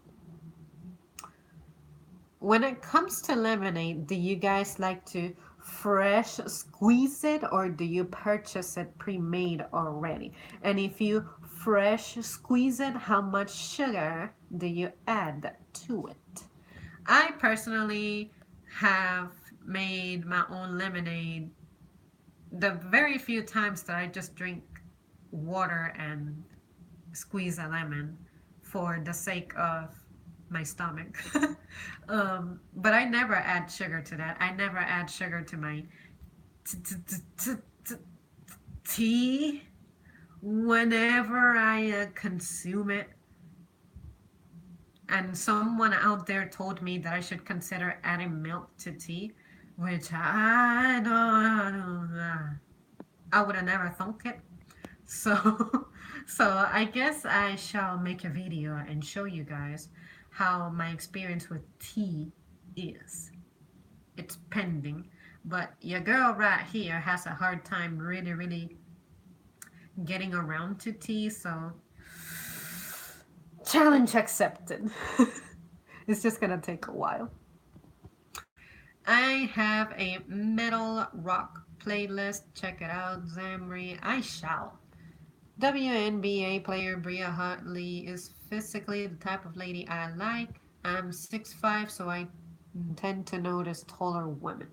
When it comes to lemonade, do you guys like to fresh squeeze it or do you purchase it pre-made already? And if you fresh squeeze it, how much sugar do you add to it? I personally have made my own lemonade the very few times that I just drink water and squeeze a lemon for the sake of my stomach. But I never add sugar to that. I never add sugar to my tea whenever I consume it. And someone out there told me that I should consider adding milk to tea, which I would have never thunk it. So, so I guess I shall make a video and show you guys how my experience with tea is. It's pending, but your girl right here has a hard time really, really getting around to tea. So, Challenge accepted. It's just gonna take a while. I have a metal rock playlist. Check it out, Zamri. I shall. WNBA player Bria Hartley is physically the type of lady I like. I'm 6'5", so I tend to notice taller women.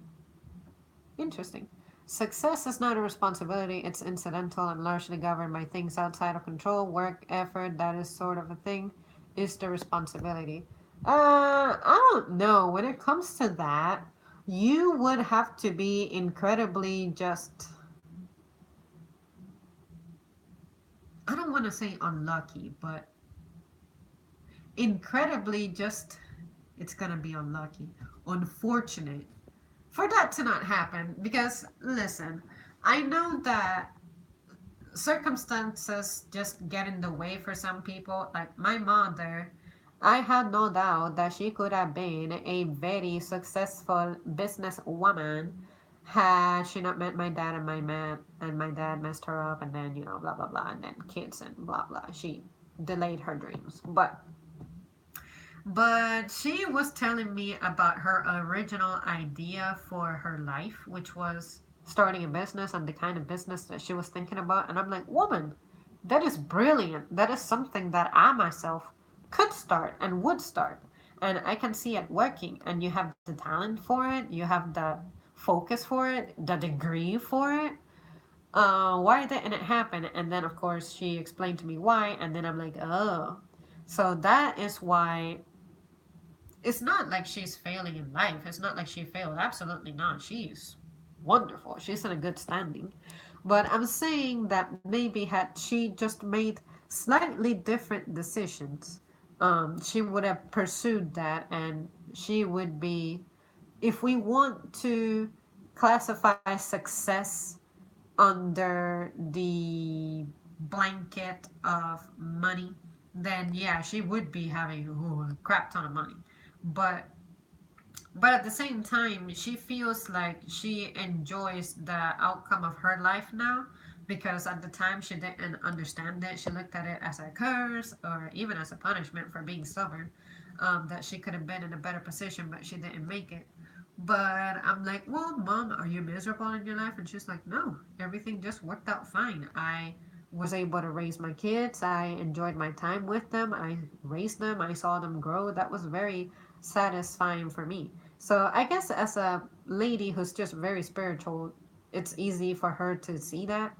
Interesting. Success is not a responsibility, it's incidental and largely governed by things outside of control. Work, effort, that is sort of a thing, is the responsibility. I don't know. When it comes to that, you would have to be incredibly just, I don't want to say unlucky, but incredibly just, it's gonna be unlucky, unfortunate for that to not happen. Because, listen, I know that circumstances just get in the way for some people. Like my mother, I had no doubt that she could have been a very successful businesswoman had she not met my dad and my dad messed her up, and then blah blah blah, and then kids and blah blah. She delayed her dreams, but she was telling me about her original idea for her life, which was starting a business and the kind of business that she was thinking about. And I'm like, woman, that is brilliant. That is something that I myself could start and would start. And I can see it working. And you have the talent for it, you have the focus for it, the degree for it. Why didn't it happen? And then, of course, she explained to me why. And then I'm like, oh. So that is why it's not like she's failing in life. It's not like she failed. Absolutely not. She's wonderful. She's in a good standing. But I'm saying that maybe had she just made slightly different decisions, she would have pursued that, and she would be, if we want to classify success under the blanket of money, then yeah, she would be having a crap ton of money. But at the same time, she feels like she enjoys the outcome of her life now, because at the time she didn't understand it. She looked at it as a curse or even as a punishment for being stubborn. That she could have been in a better position, but she didn't make it. But I'm like, well, mom, are you miserable in your life? And she's like, no, everything just worked out fine. I was able to raise my kids. I enjoyed my time with them. I raised them. I saw them grow. That was very satisfying for me. So I guess as a lady who's just very spiritual, it's easy for her to see that.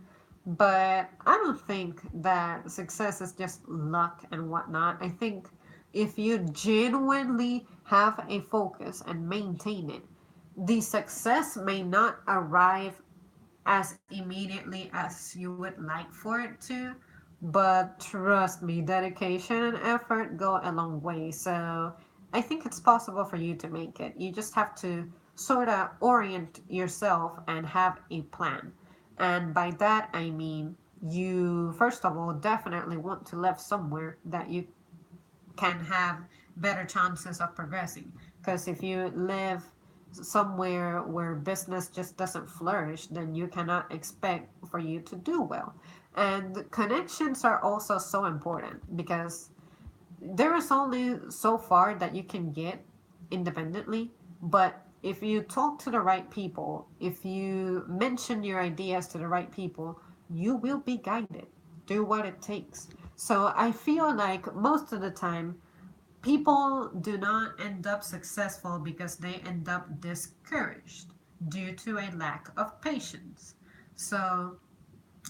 But I don't think that success is just luck and whatnot. I think if you genuinely have a focus and maintain it, the success may not arrive as immediately as you would like for it to, but trust me, dedication and effort go a long way. So I think it's possible for you to make it. You just have to sort of orient yourself and have a plan. And by that, I mean you, first of all, definitely want to live somewhere that you can have better chances of progressing. Because if you live somewhere where business just doesn't flourish, then you cannot expect for you to do well. And connections are also so important, because there is only so far that you can get independently. But if you talk to the right people, if you mention your ideas to the right people, you will be guided. Do what it takes. So I feel like most of the time, people do not end up successful because they end up discouraged due to a lack of patience. So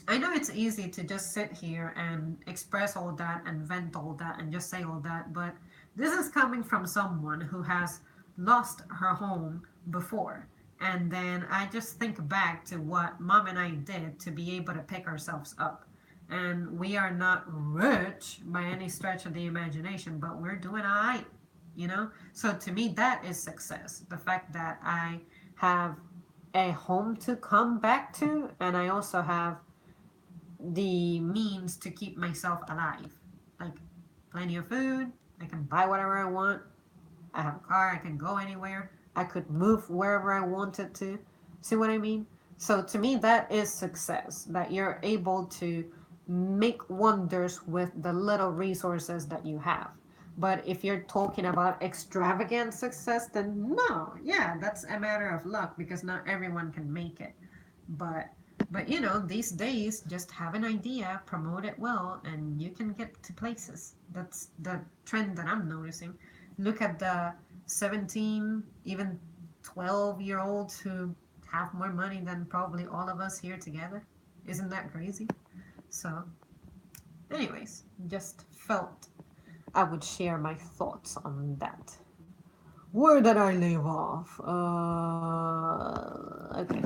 I know it's easy to just sit here and express all that and vent all that and just say all that, but this is coming from someone who has lost her home before. And then I just think back to what mom and I did to be able to pick ourselves up. And we are not rich by any stretch of the imagination, but we're doing all right, you know? So to me, that is success. The fact that I have a home to come back to, and I also have the means to keep myself alive. Like plenty of food, I can buy whatever I want. I have a car, I can go anywhere. I could move wherever I wanted to. See what I mean? So to me, that is success. That you're able to make wonders with the little resources that you have. But if you're talking about extravagant success, then no, yeah, that's a matter of luck because not everyone can make it. But but you know, these days just have an idea, promote it well, and you can get to places. That's the trend that I'm noticing. Look at the 17, even 12-year olds who have more money than probably all of us here together. Isn't that crazy? So, anyways, just felt I would share my thoughts on that. Where did I leave off? Okay.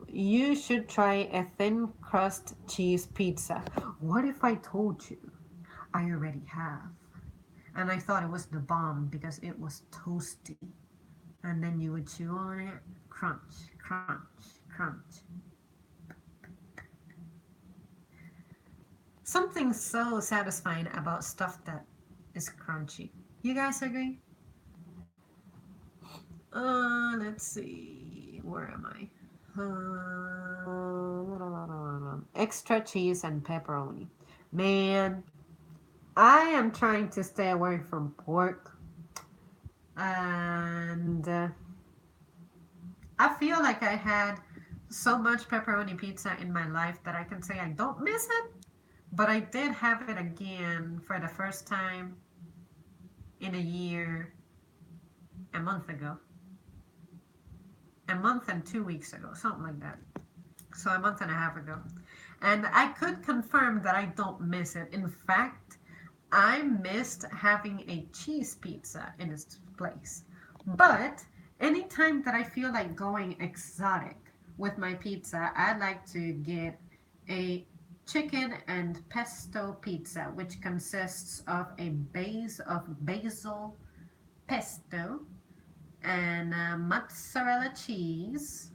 You should try a thin crust cheese pizza. What if I told you I already have? And I thought it was the bomb because it was toasty. And then you would chew on it, crunch, crunch, crunch. Something so satisfying about stuff that is crunchy. You guys agree? Let's see. Where am I? Extra cheese and pepperoni. Man, I am trying to stay away from pork, and I feel like I had so much pepperoni pizza in my life that I can say I don't miss it, but I did have it again for the first time in a year a month ago. A month and 2 weeks ago, something like that. So a month and a half ago. And I could confirm that I don't miss it. In fact, I missed having a cheese pizza in its place. But anytime that I feel like going exotic with my pizza, I like to get a chicken and pesto pizza, which consists of a base of basil pesto and mozzarella cheese,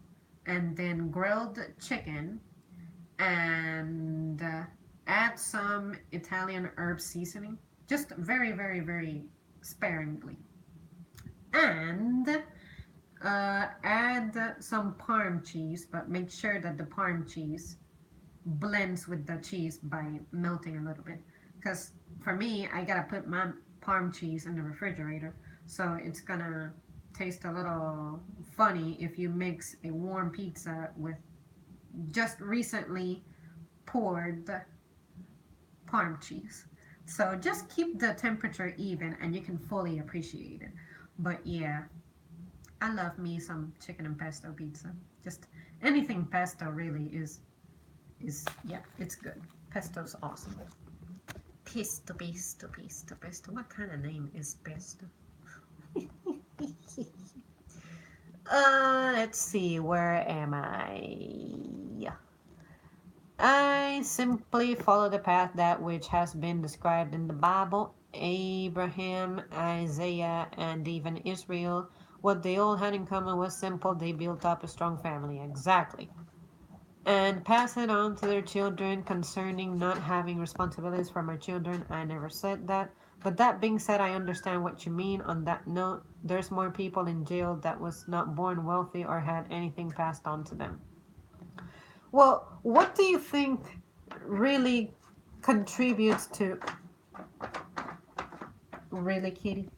and then grilled chicken, and add some Italian herb seasoning, just very, very, very sparingly. And add some parm cheese, but make sure that the parm cheese blends with the cheese by melting a little bit. Because for me, I gotta put my parm cheese in the refrigerator, so it's gonna taste a little funny if you mix a warm pizza with just recently poured parm cheese. So just keep the temperature even and you can fully appreciate it. But yeah, I love me some chicken and pesto pizza. Just anything pesto really is yeah, it's good. Pesto's awesome. Pesto, pesto, pesto, pesto. What kind of name is pesto? Let's see, where am I? I simply follow the path that which has been described in the Bible. Abraham, Isaiah, and even Israel, what they all had in common was simple. They built up a strong family. Exactly. And pass it on to their children concerning not having responsibilities for my children. I never said that. But that being said, I understand what you mean. On that note, there's more people in jail that was not born wealthy or had anything passed on to them. Well, what do you think really contributes to really, Kitty?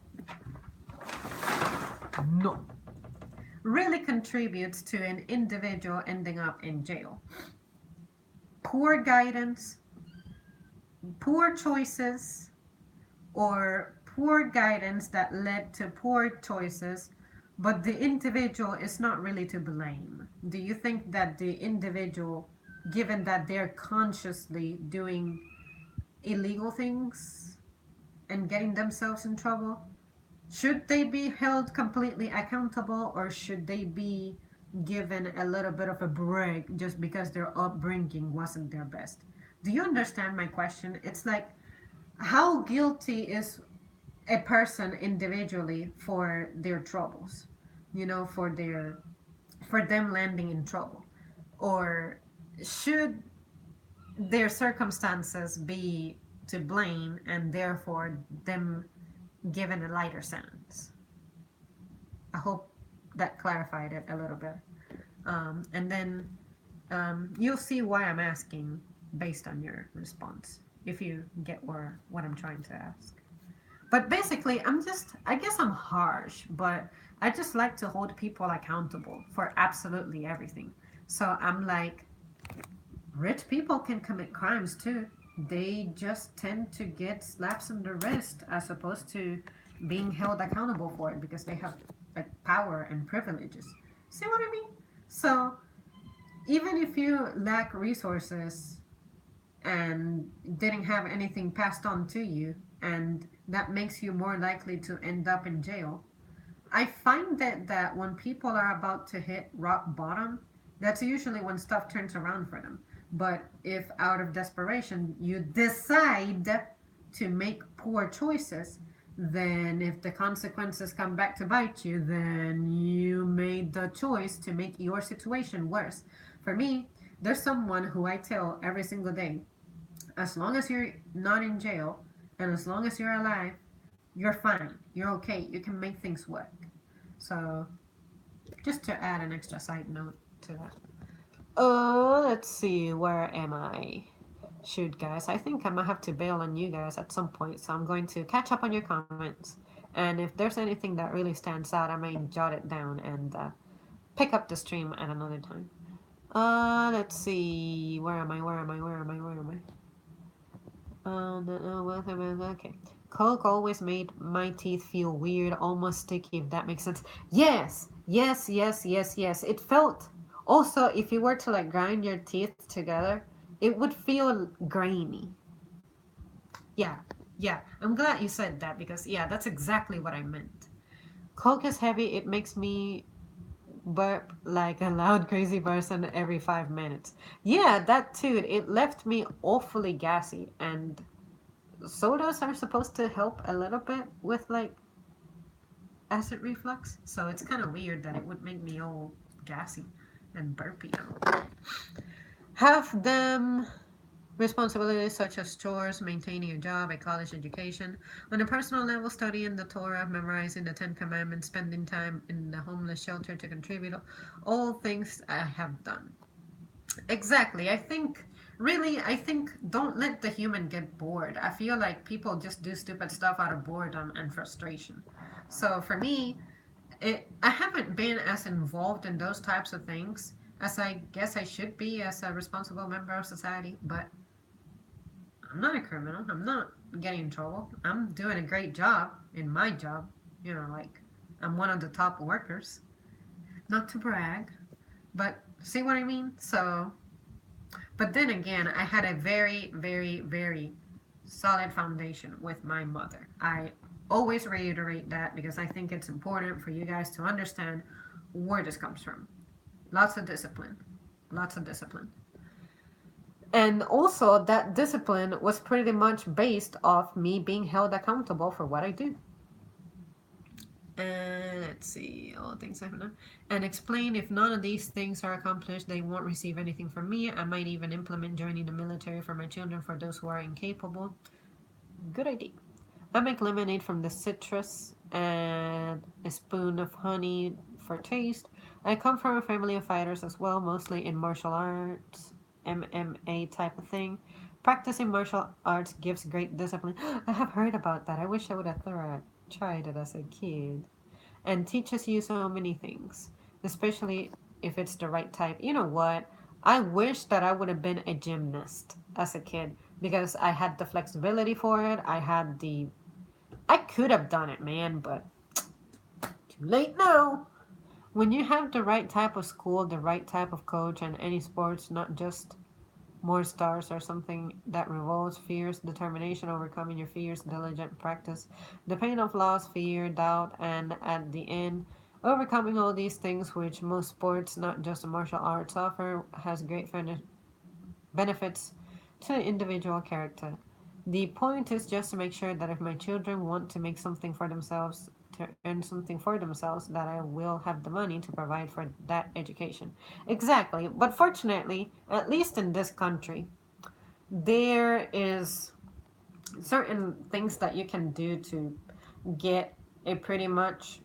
No. Really contributes to an individual ending up in jail? Poor guidance, poor choices, or poor guidance that led to poor choices, but the individual is not really to blame. Do you think that the individual, given that they're consciously doing illegal things and getting themselves in trouble, should they be held completely accountable or should they be given a little bit of a break just because their upbringing wasn't their best? Do you understand my question? It's like, how guilty is a person individually for their troubles, for them landing in trouble, or should their circumstances be to blame and therefore them given a lighter sentence? I hope that clarified it a little bit. And then you'll see why I'm asking based on your response, if you get what I'm trying to ask. But basically, I guess I'm harsh, but I just like to hold people accountable for absolutely everything. So I'm like, rich people can commit crimes too. They just tend to get slaps on the wrist as opposed to being held accountable for it because they have like power and privileges. See what I mean? So even if you lack resources and didn't have anything passed on to you, and that makes you more likely to end up in jail, I find that when people are about to hit rock bottom, that's usually when stuff turns around for them. But if out of desperation you decide to make poor choices, then if the consequences come back to bite you, then you made the choice to make your situation worse. For me, there's someone who I tell every single day, as long as you're not in jail and as long as you're alive, you're fine. You're okay. You can make things work. So, just to add an extra side note to that. Let's see, where am I? Shoot, guys, I think I might have to bail on you guys at some point, so I'm going to catch up on your comments. And if there's anything that really stands out, I may jot it down and pick up the stream at another time. Let's see, where am I? Where am I? Where am I? Where am I? Okay. Coke always made my teeth feel weird, almost sticky, if that makes sense. Yes, yes, yes, yes, yes. It felt. Also, if you were to like grind your teeth together, it would feel grainy. Yeah, yeah. I'm glad you said that because, yeah, that's exactly what I meant. Coke is heavy, it makes me burp like a loud, crazy person every 5 minutes. Yeah, that too. It left me awfully gassy, and sodas are supposed to help a little bit with like acid reflux, so it's kind of weird that it would make me all gassy and burpy. Have them responsibilities such as chores, maintaining a job, a college education. On a personal level, studying the Torah, memorizing the Ten Commandments, spending time in the homeless shelter to contribute, all things I have done. Exactly. I think don't let the human get bored. I feel like people just do stupid stuff out of boredom and frustration. So for me, I haven't been as involved in those types of things as I guess I should be as a responsible member of society, but I'm not a criminal. I'm not getting in trouble. I'm doing a great job in my job. Like I'm one of the top workers. Not to brag, but see what I mean? So, but then again, I had a very, very, very solid foundation with my mother. I always reiterate that because I think it's important for you guys to understand where this comes from. Lots of discipline. Lots of discipline. And also, that discipline was pretty much based off me being held accountable for what I do. And let's see, all things I've done. And explain if none of these things are accomplished, they won't receive anything from me. I might even implement joining the military for my children for those who are incapable. Good idea. I make lemonade from the citrus and a spoon of honey for taste. I come from a family of fighters as well, mostly in martial arts, MMA type of thing. Practicing martial arts gives great discipline. I have heard about that. I wish I would have tried it as a kid. And teaches you so many things, especially if it's the right type. You know what? I wish that I would have been a gymnast as a kid because I had the flexibility for it. I could have done it, man, but too late now. When you have the right type of school, the right type of coach, and any sports, not just more stars or something that revolves fears, determination, overcoming your fears, diligent practice, the pain of loss, fear, doubt, and at the end, overcoming all these things which most sports, not just martial arts, offer, has great benefits to the individual character. The point is just to make sure that if my children want to make something for themselves, to earn something for themselves, that I will have the money to provide for that education. Exactly. But fortunately, at least in this country, there is certain things that you can do to get a pretty much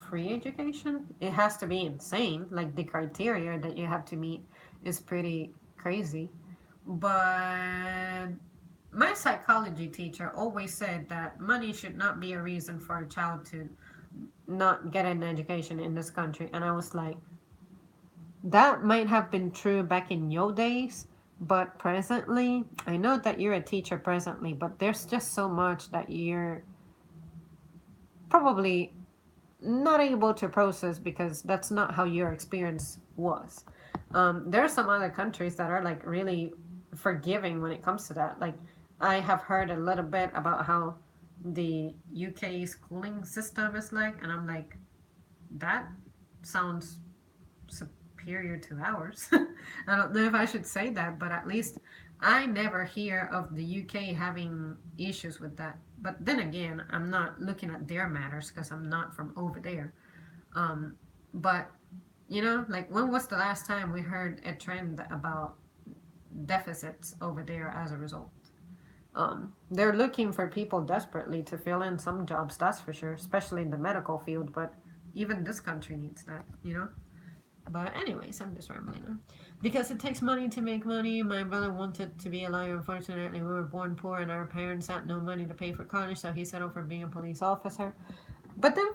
free education. It has to be insane. Like the criteria that you have to meet is pretty crazy. But my psychology teacher always said that money should not be a reason for a child to not get an education in this country. And I was like, that might have been true back in your days, but presently, I know that you're a teacher presently, but there's just so much that you're probably not able to process because that's not how your experience was. There are some other countries that are like really forgiving when it comes to that. Like, I have heard a little bit about how the UK schooling system is like, and I'm like, that sounds superior to ours. I don't know if I should say that, but at least I never hear of the UK having issues with that. But then again, I'm not looking at their matters because I'm not from over there. Um, but like when was the last time we heard a trend about deficits over there as a result? They're looking for people desperately to fill in some jobs, that's for sure, especially in the medical field. But even this country needs that. But anyways, I'm just rambling now. Because it takes money to make money. My brother wanted to be a lawyer. Unfortunately, we were born poor and our parents had no money to pay for college, so he settled for being a police officer. But then,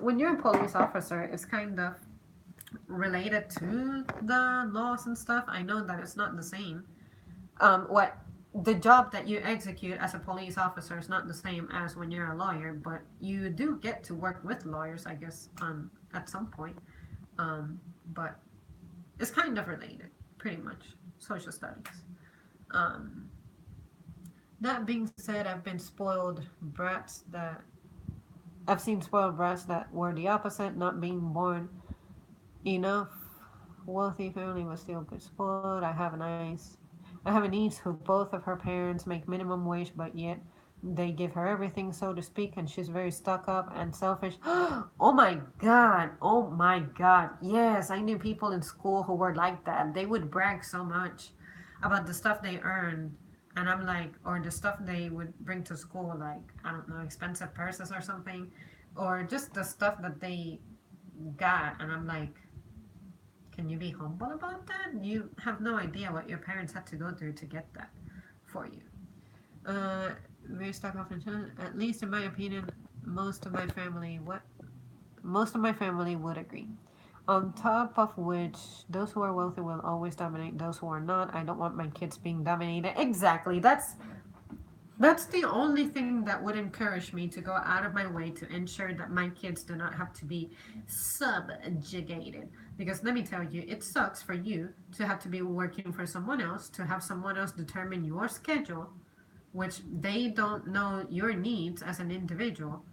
when you're a police officer, it's kind of related to the laws and stuff. I know that it's not the same. What the job that you execute as a police officer is not the same as when you're a lawyer, but you do get to work with lawyers, I guess, at some point. But it's kind of related, pretty much. Social studies. Um, that being said, I've seen spoiled brats that were the opposite, not being born enough wealthy family was still good spoiled. I have a niece who both of her parents make minimum wage, but yet they give her everything, so to speak, and she's very stuck up and selfish. Oh my god! Oh my god! Yes, I knew people in school who were like that. They would brag so much about the stuff they earned, and I'm like, or the stuff they would bring to school, like I don't know, expensive purses or something, or just the stuff that they got, and I'm like, can you be humble about that? You have no idea what your parents had to go through to get that for you. Uh, very stuck off in China. At least in my opinion, most of my family what most of my family would agree. On top of which, those who are wealthy will always dominate those who are not. I don't want my kids being dominated. Exactly. That's the only thing that would encourage me to go out of my way to ensure that my kids do not have to be subjugated. Because let me tell you, it sucks for you to have to be working for someone else, to have someone else determine your schedule, which they don't know your needs as an individual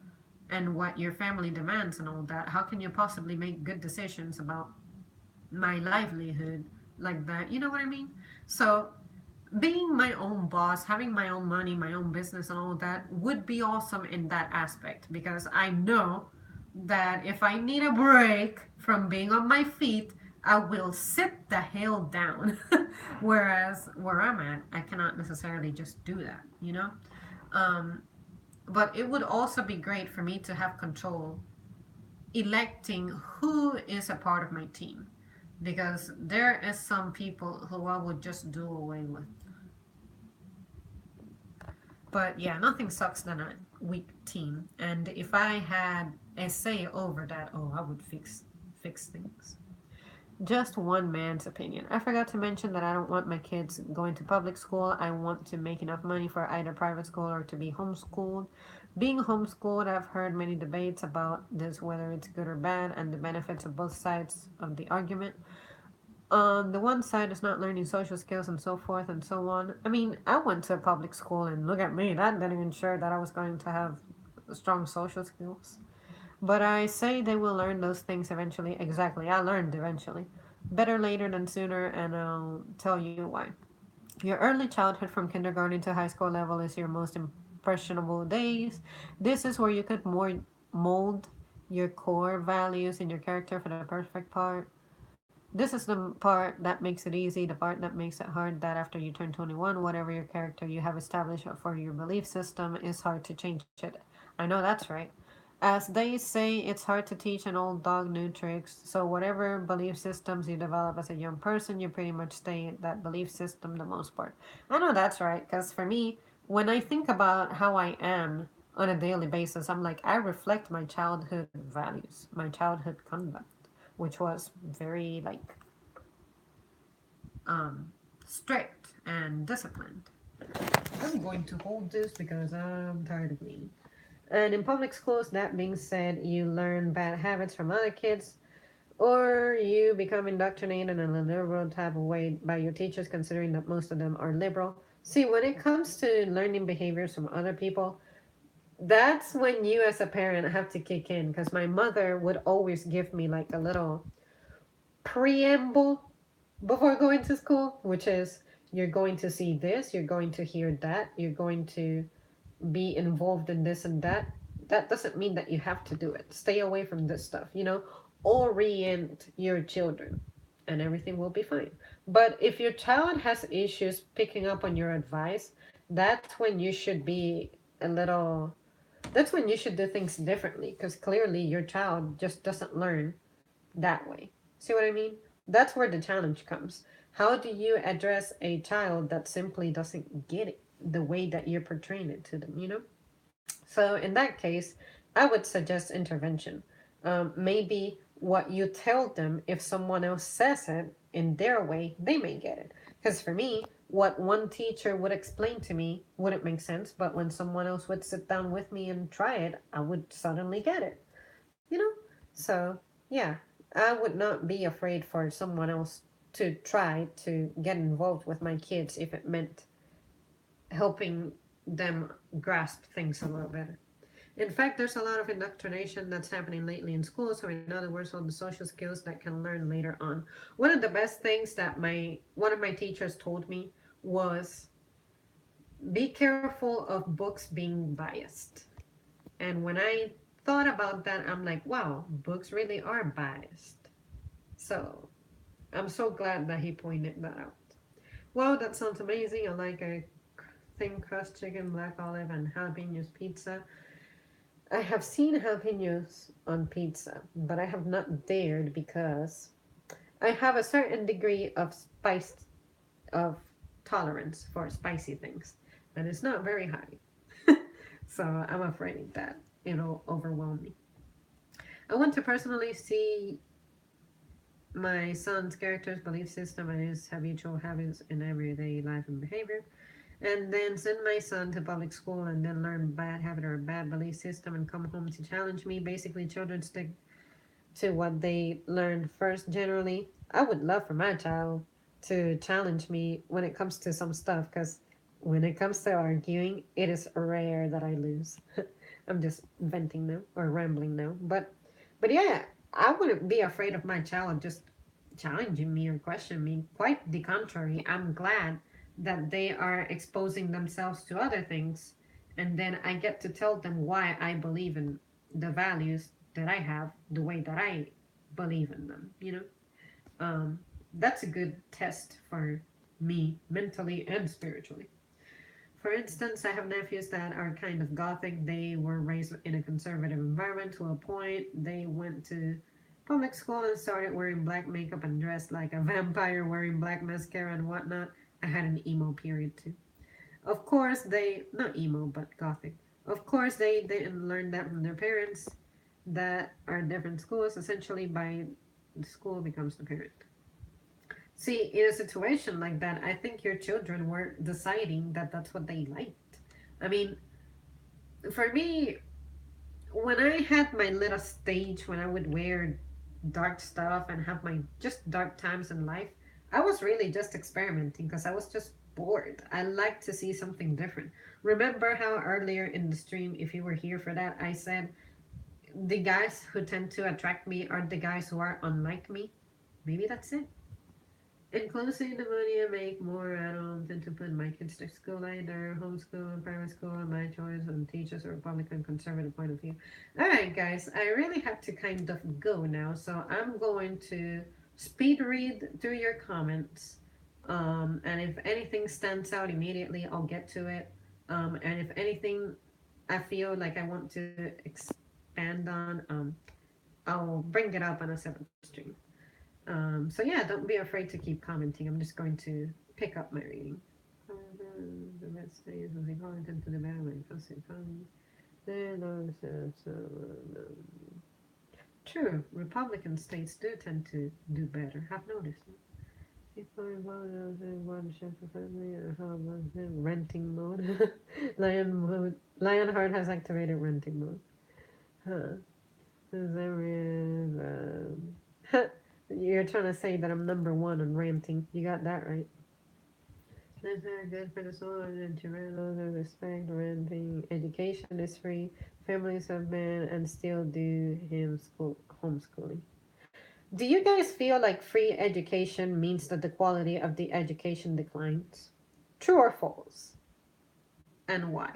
and what your family demands and all that. How can you possibly make good decisions about my livelihood like that? You know what I mean? So being my own boss, having my own money, my own business, and all of that would be awesome in that aspect because I know that if I need a break from being on my feet, I will sit the hell down. Whereas where I'm at, I cannot necessarily just do that. Um, but it would also be great for me to have control electing who is a part of my team because there is some people who I would just do away with. But yeah, nothing sucks than a weak team. And if I had a say over that, oh, I would fix things. Just one man's opinion. I forgot to mention that I don't want my kids going to public school. I want to make enough money for either private school or to be homeschooled. Being homeschooled, I've heard many debates about this, whether it's good or bad, and the benefits of both sides of the argument. The one side is not learning social skills and so forth and so on. I mean, I went to public school and look at me, that didn't ensure that I was going to have strong social skills. But I say they will learn those things eventually. Exactly, I learned eventually. Better later than sooner, and I'll tell you why. Your early childhood from kindergarten to high school level is your most impressionable days. This is where you could more mold your core values and your character for the perfect part. This is the part that makes it easy, the part that makes it hard, that after you turn 21, whatever your character you have established for your belief system is hard to change it. I know that's right. As they say, it's hard to teach an old dog new tricks. So, whatever belief systems you develop as a young person, you pretty much stay in that belief system the most part. I know that's right, because for me, when I think about how I am on a daily basis, I'm like, I reflect my childhood values, my childhood conduct, which was very, like, um, strict and disciplined. I'm going to hold this because I'm tired of me. And in public schools, that being said, you learn bad habits from other kids, or you become indoctrinated in a liberal type of way by your teachers, considering that most of them are liberal. See, when it comes to learning behaviors from other people, that's when you as a parent have to kick in. Because my mother would always give me like a little preamble before going to school, which is you're going to see this, you're going to hear that, you're going to be involved in this and that. That doesn't mean that you have to do it. Stay away from this stuff, orient your children and everything will be fine. But if your child has issues picking up on your advice, that's when you should be a little, that's when you should do things differently because clearly your child just doesn't learn that way. See what I mean? That's where the challenge comes. How do you address a child that simply doesn't get it the way that you're portraying it to them? So in that case, I would suggest intervention. Maybe what you tell them, if someone else says it in their way, they may get it. Because for me, what one teacher would explain to me wouldn't make sense, but when someone else would sit down with me and try it, I would suddenly get it. You know? So, yeah, I would not be afraid for someone else to try to get involved with my kids if it meant helping them grasp things a little better. In fact, there's a lot of indoctrination that's happening lately in schools, so in other words, all the social skills that can learn later on. One of the best things that my one of my teachers told me was be careful of books being biased. And when I thought about that, I'm like, wow, books really are biased. So I'm so glad that he pointed that out. Wow, that sounds amazing. I like a thin crust chicken, black olive, and jalapenos pizza. I have seen jalapenos on pizza, but I have not dared because I have a certain degree of spice of tolerance for spicy things, and it's not very high. So I'm afraid that it'll overwhelm me. I want to personally see my son's character's belief system and his habitual habits in everyday life and behavior, and then send my son to public school and then learn bad habit or a bad belief system and come home to challenge me. Basically, children stick to what they learned first generally. I would love for my child to challenge me when it comes to some stuff because when it comes to arguing, it is rare that I lose. I'm just venting now or rambling now. But yeah, I wouldn't be afraid of my child just challenging me or questioning me. Quite the contrary. I'm glad that they are exposing themselves to other things and then I get to tell them why I believe in the values that I have, the way that I believe in them. Um, that's a good test for me mentally and spiritually. For instance, I have nephews that are kind of gothic. They were raised in a conservative environment to a point. They went to public school and started wearing black makeup and dressed like a vampire, wearing black mascara and whatnot. I had an emo period too. Of course, not emo, but gothic. Of course, they didn't learn that from their parents that are different schools. Essentially, by the school becomes the parent. See, in a situation like that, I think your children were deciding that that's what they liked. I mean, for me, when I had my little stage when I would wear dark stuff and have my just dark times in life, I was really just experimenting because I was just bored. I like to see something different. Remember how earlier in the stream, if you were here for that, I said the guys who tend to attract me are the guys who are unlike me? Maybe that's it. In closing, the money I make more, I don't intend to put my kids to school either. Homeschool, private school, my choice, and teachers a Republican conservative point of view. Alright, guys, I really have to kind of go now, so I'm going to speed read through your comments. And if anything stands out immediately, I'll get to it. And if anything I feel like I want to expand on, I'll bring it up on a separate stream. So yeah, don't be afraid to keep commenting. I'm just going to pick up my reading. The red states was important to the battle when it comes to economy. True, Republican states do tend to do better. Have noticed. People involved in watershed friendly renting mode. Lionheart has activated renting mode. Huh. You're trying to say that I'm number one on ranting. You got that right. That's very good for the soul and to respect, renting. Education is free. Families have been and still do homeschooling. Do you guys feel like free education means that the quality of the education declines? True or false? And why?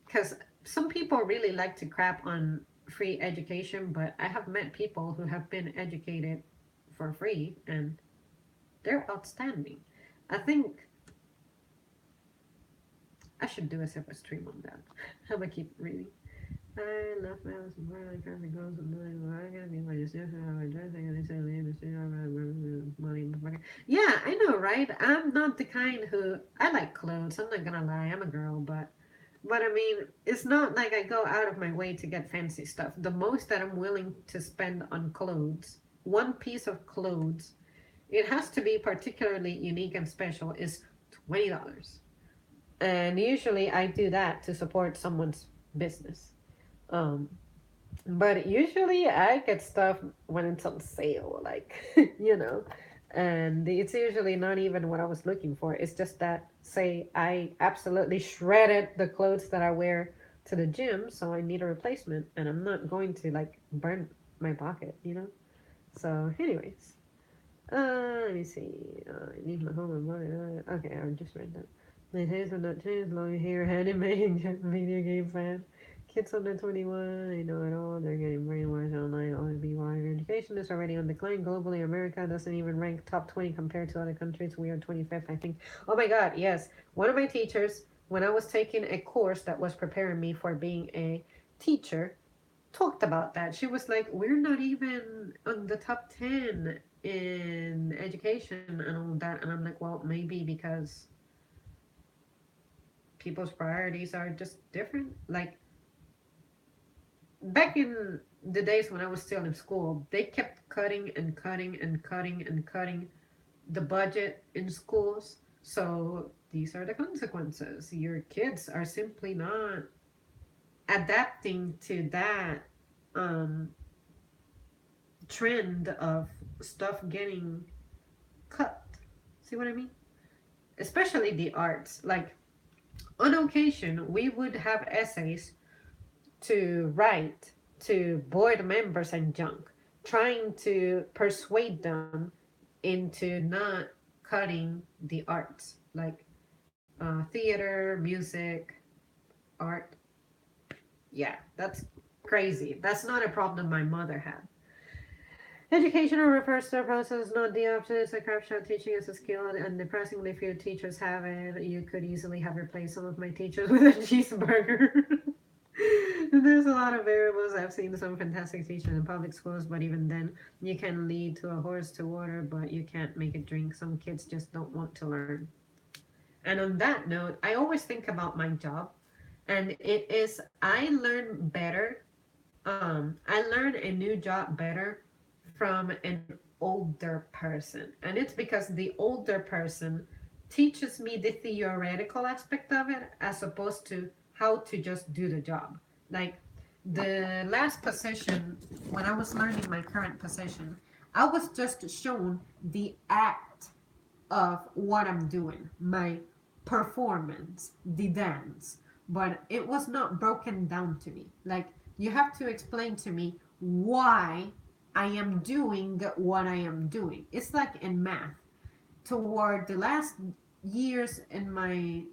Because some people really like to crap on free education, but I have met people who have been educated for free and they're outstanding. I think I should do a separate stream on that. I'm gonna keep reading. I love mouse and more like traffic goes and I gotta be my decision how I dress. I gotta say the industry money. Yeah, I know, right? I'm not the kind who I like clothes. I'm not gonna lie, I'm a girl, but I mean, it's not like I go out of my way to get fancy stuff. The most that I'm willing to spend on clothes, one piece of clothes, it has to be particularly unique and special, is $20. And usually I do that to support someone's business. Um, but usually I get stuff when it's on sale, like, you know, and it's usually not even what I was looking for. It's just that, say, I absolutely shredded the clothes that I wear to the gym, so I need a replacement, and I'm not going to, like, burn my pocket, you know? So, anyways, let me see. I need my home and money. Okay, I just read that. My taste will not change long hair, anime, video game fan. Kids under 21, they know it all. They're getting brainwashed online. All be why education is already on decline globally. America doesn't even rank top 20 compared to other countries. We are 25th, I think. Oh my God, yes. One of my teachers, when I was taking a course that was preparing me for being a teacher, talked about that. She was like, we're not even on the top 10 in education and all that. And I'm like, well, maybe because people's priorities are just different. Like, back in the days when I was still in school, they kept cutting and cutting and cutting and cutting the budget in schools. So these are the consequences. Your kids are simply not adapting to that um, trend of stuff getting cut. See what I mean? Especially the arts. Like, on occasion, we would have essays to write to board members and junk, trying to persuade them into not cutting the arts, like theater, music, art. Yeah, that's crazy. That's not a problem my mother had. Educational refers to a process, not the option. It's a crap shot. Teaching is a skill, and depressingly few teachers have it. You could easily have replaced some of my teachers with a cheeseburger. There's a lot of variables. I've seen some fantastic teachers in public schools, but even then, you can lead to a horse to water, but you can't make it drink. Some kids just don't want to learn. And on that note, I always think about my job, and it is I learn better. I learn a new job better from an older person, and it's because the older person teaches me the theoretical aspect of it as opposed to how to just do the job. Like, the last position, when I was learning my current position, I was just shown the act of what I'm doing, my performance, the dance, but it was not broken down to me. Like, you have to explain to me why I am doing what I am doing. It's like in math. Toward the last years in my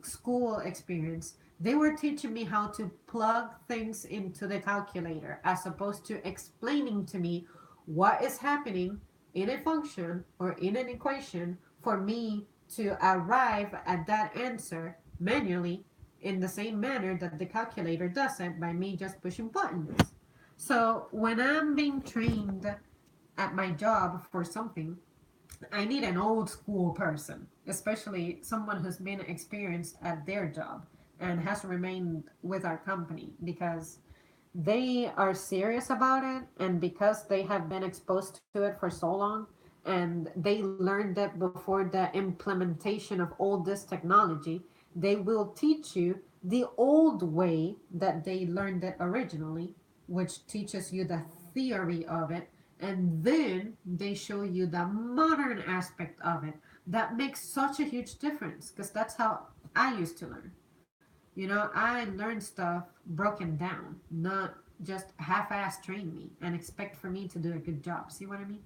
school experience, they were teaching me how to plug things into the calculator as opposed to explaining to me what is happening in a function or in an equation for me to arrive at that answer manually in the same manner that the calculator does it by me just pushing buttons. So when I'm being trained at my job for something, I need an old school person, especially someone who's been experienced at their job and has remained with our company because they are serious about it, and because they have been exposed to it for so long and they learned it before the implementation of all this technology, they will teach you the old way that they learned it originally, which teaches you the theory of it, and then they show you the modern aspect of it. That makes such a huge difference because that's how I used to learn. You know, I learned stuff broken down, not just half-ass train me and expect for me to do a good job. See what I mean?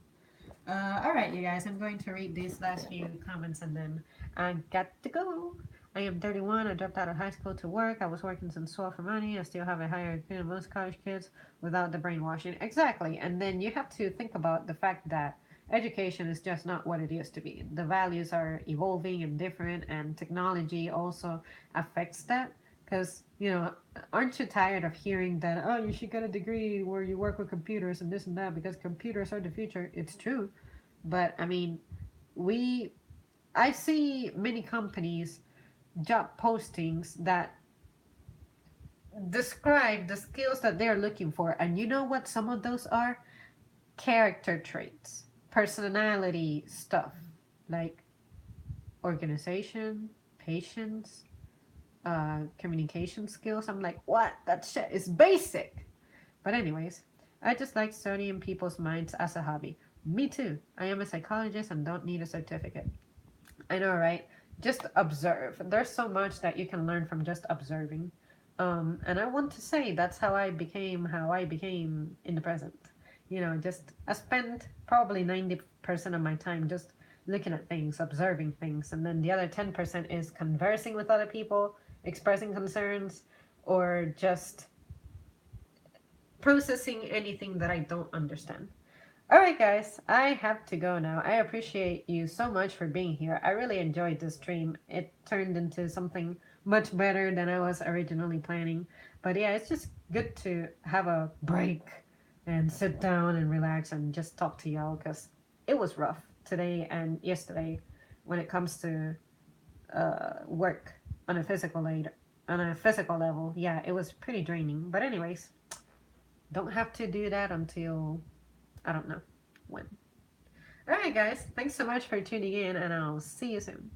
All right, you guys, I'm going to read these last few comments and then I got to go. I am 31. I dropped out of high school to work. I was working since 12 for money. I still have a higher IQ than most college kids without the brainwashing. Exactly. And then you have to think about the fact that education is just not what it used to be. The values are evolving and different, and technology also affects that. Because, you know, aren't you tired of hearing that, oh, you should get a degree where you work with computers and this and that because computers are the future? It's true. But I mean, we, I see many companies job postings that describe the skills that they're looking for. And you know what some of those are? Character traits, personality stuff like organization, patience, communication skills. I'm like, what? That shit is basic. But anyways, I just like studying people's minds as a hobby. Me too. I am a psychologist and don't need a certificate. I know, right? Just observe. There's so much that you can learn from just observing. And I want to say that's how I became in the present. You know, just I spend probably 90% of my time just looking at things, observing things, and then the other 10% is conversing with other people, expressing concerns, or just processing anything that I don't understand. All right, guys, I have to go now. I appreciate you so much for being here. I really enjoyed this stream. It turned into something much better than I was originally planning. But yeah, it's just good to have a break and sit down and relax and just talk to y'all because it was rough today and yesterday when it comes to work on a physical level. Yeah, it was pretty draining. But anyways, don't have to do that until I don't know when. All right, guys. Thanks so much for tuning in, and I'll see you soon.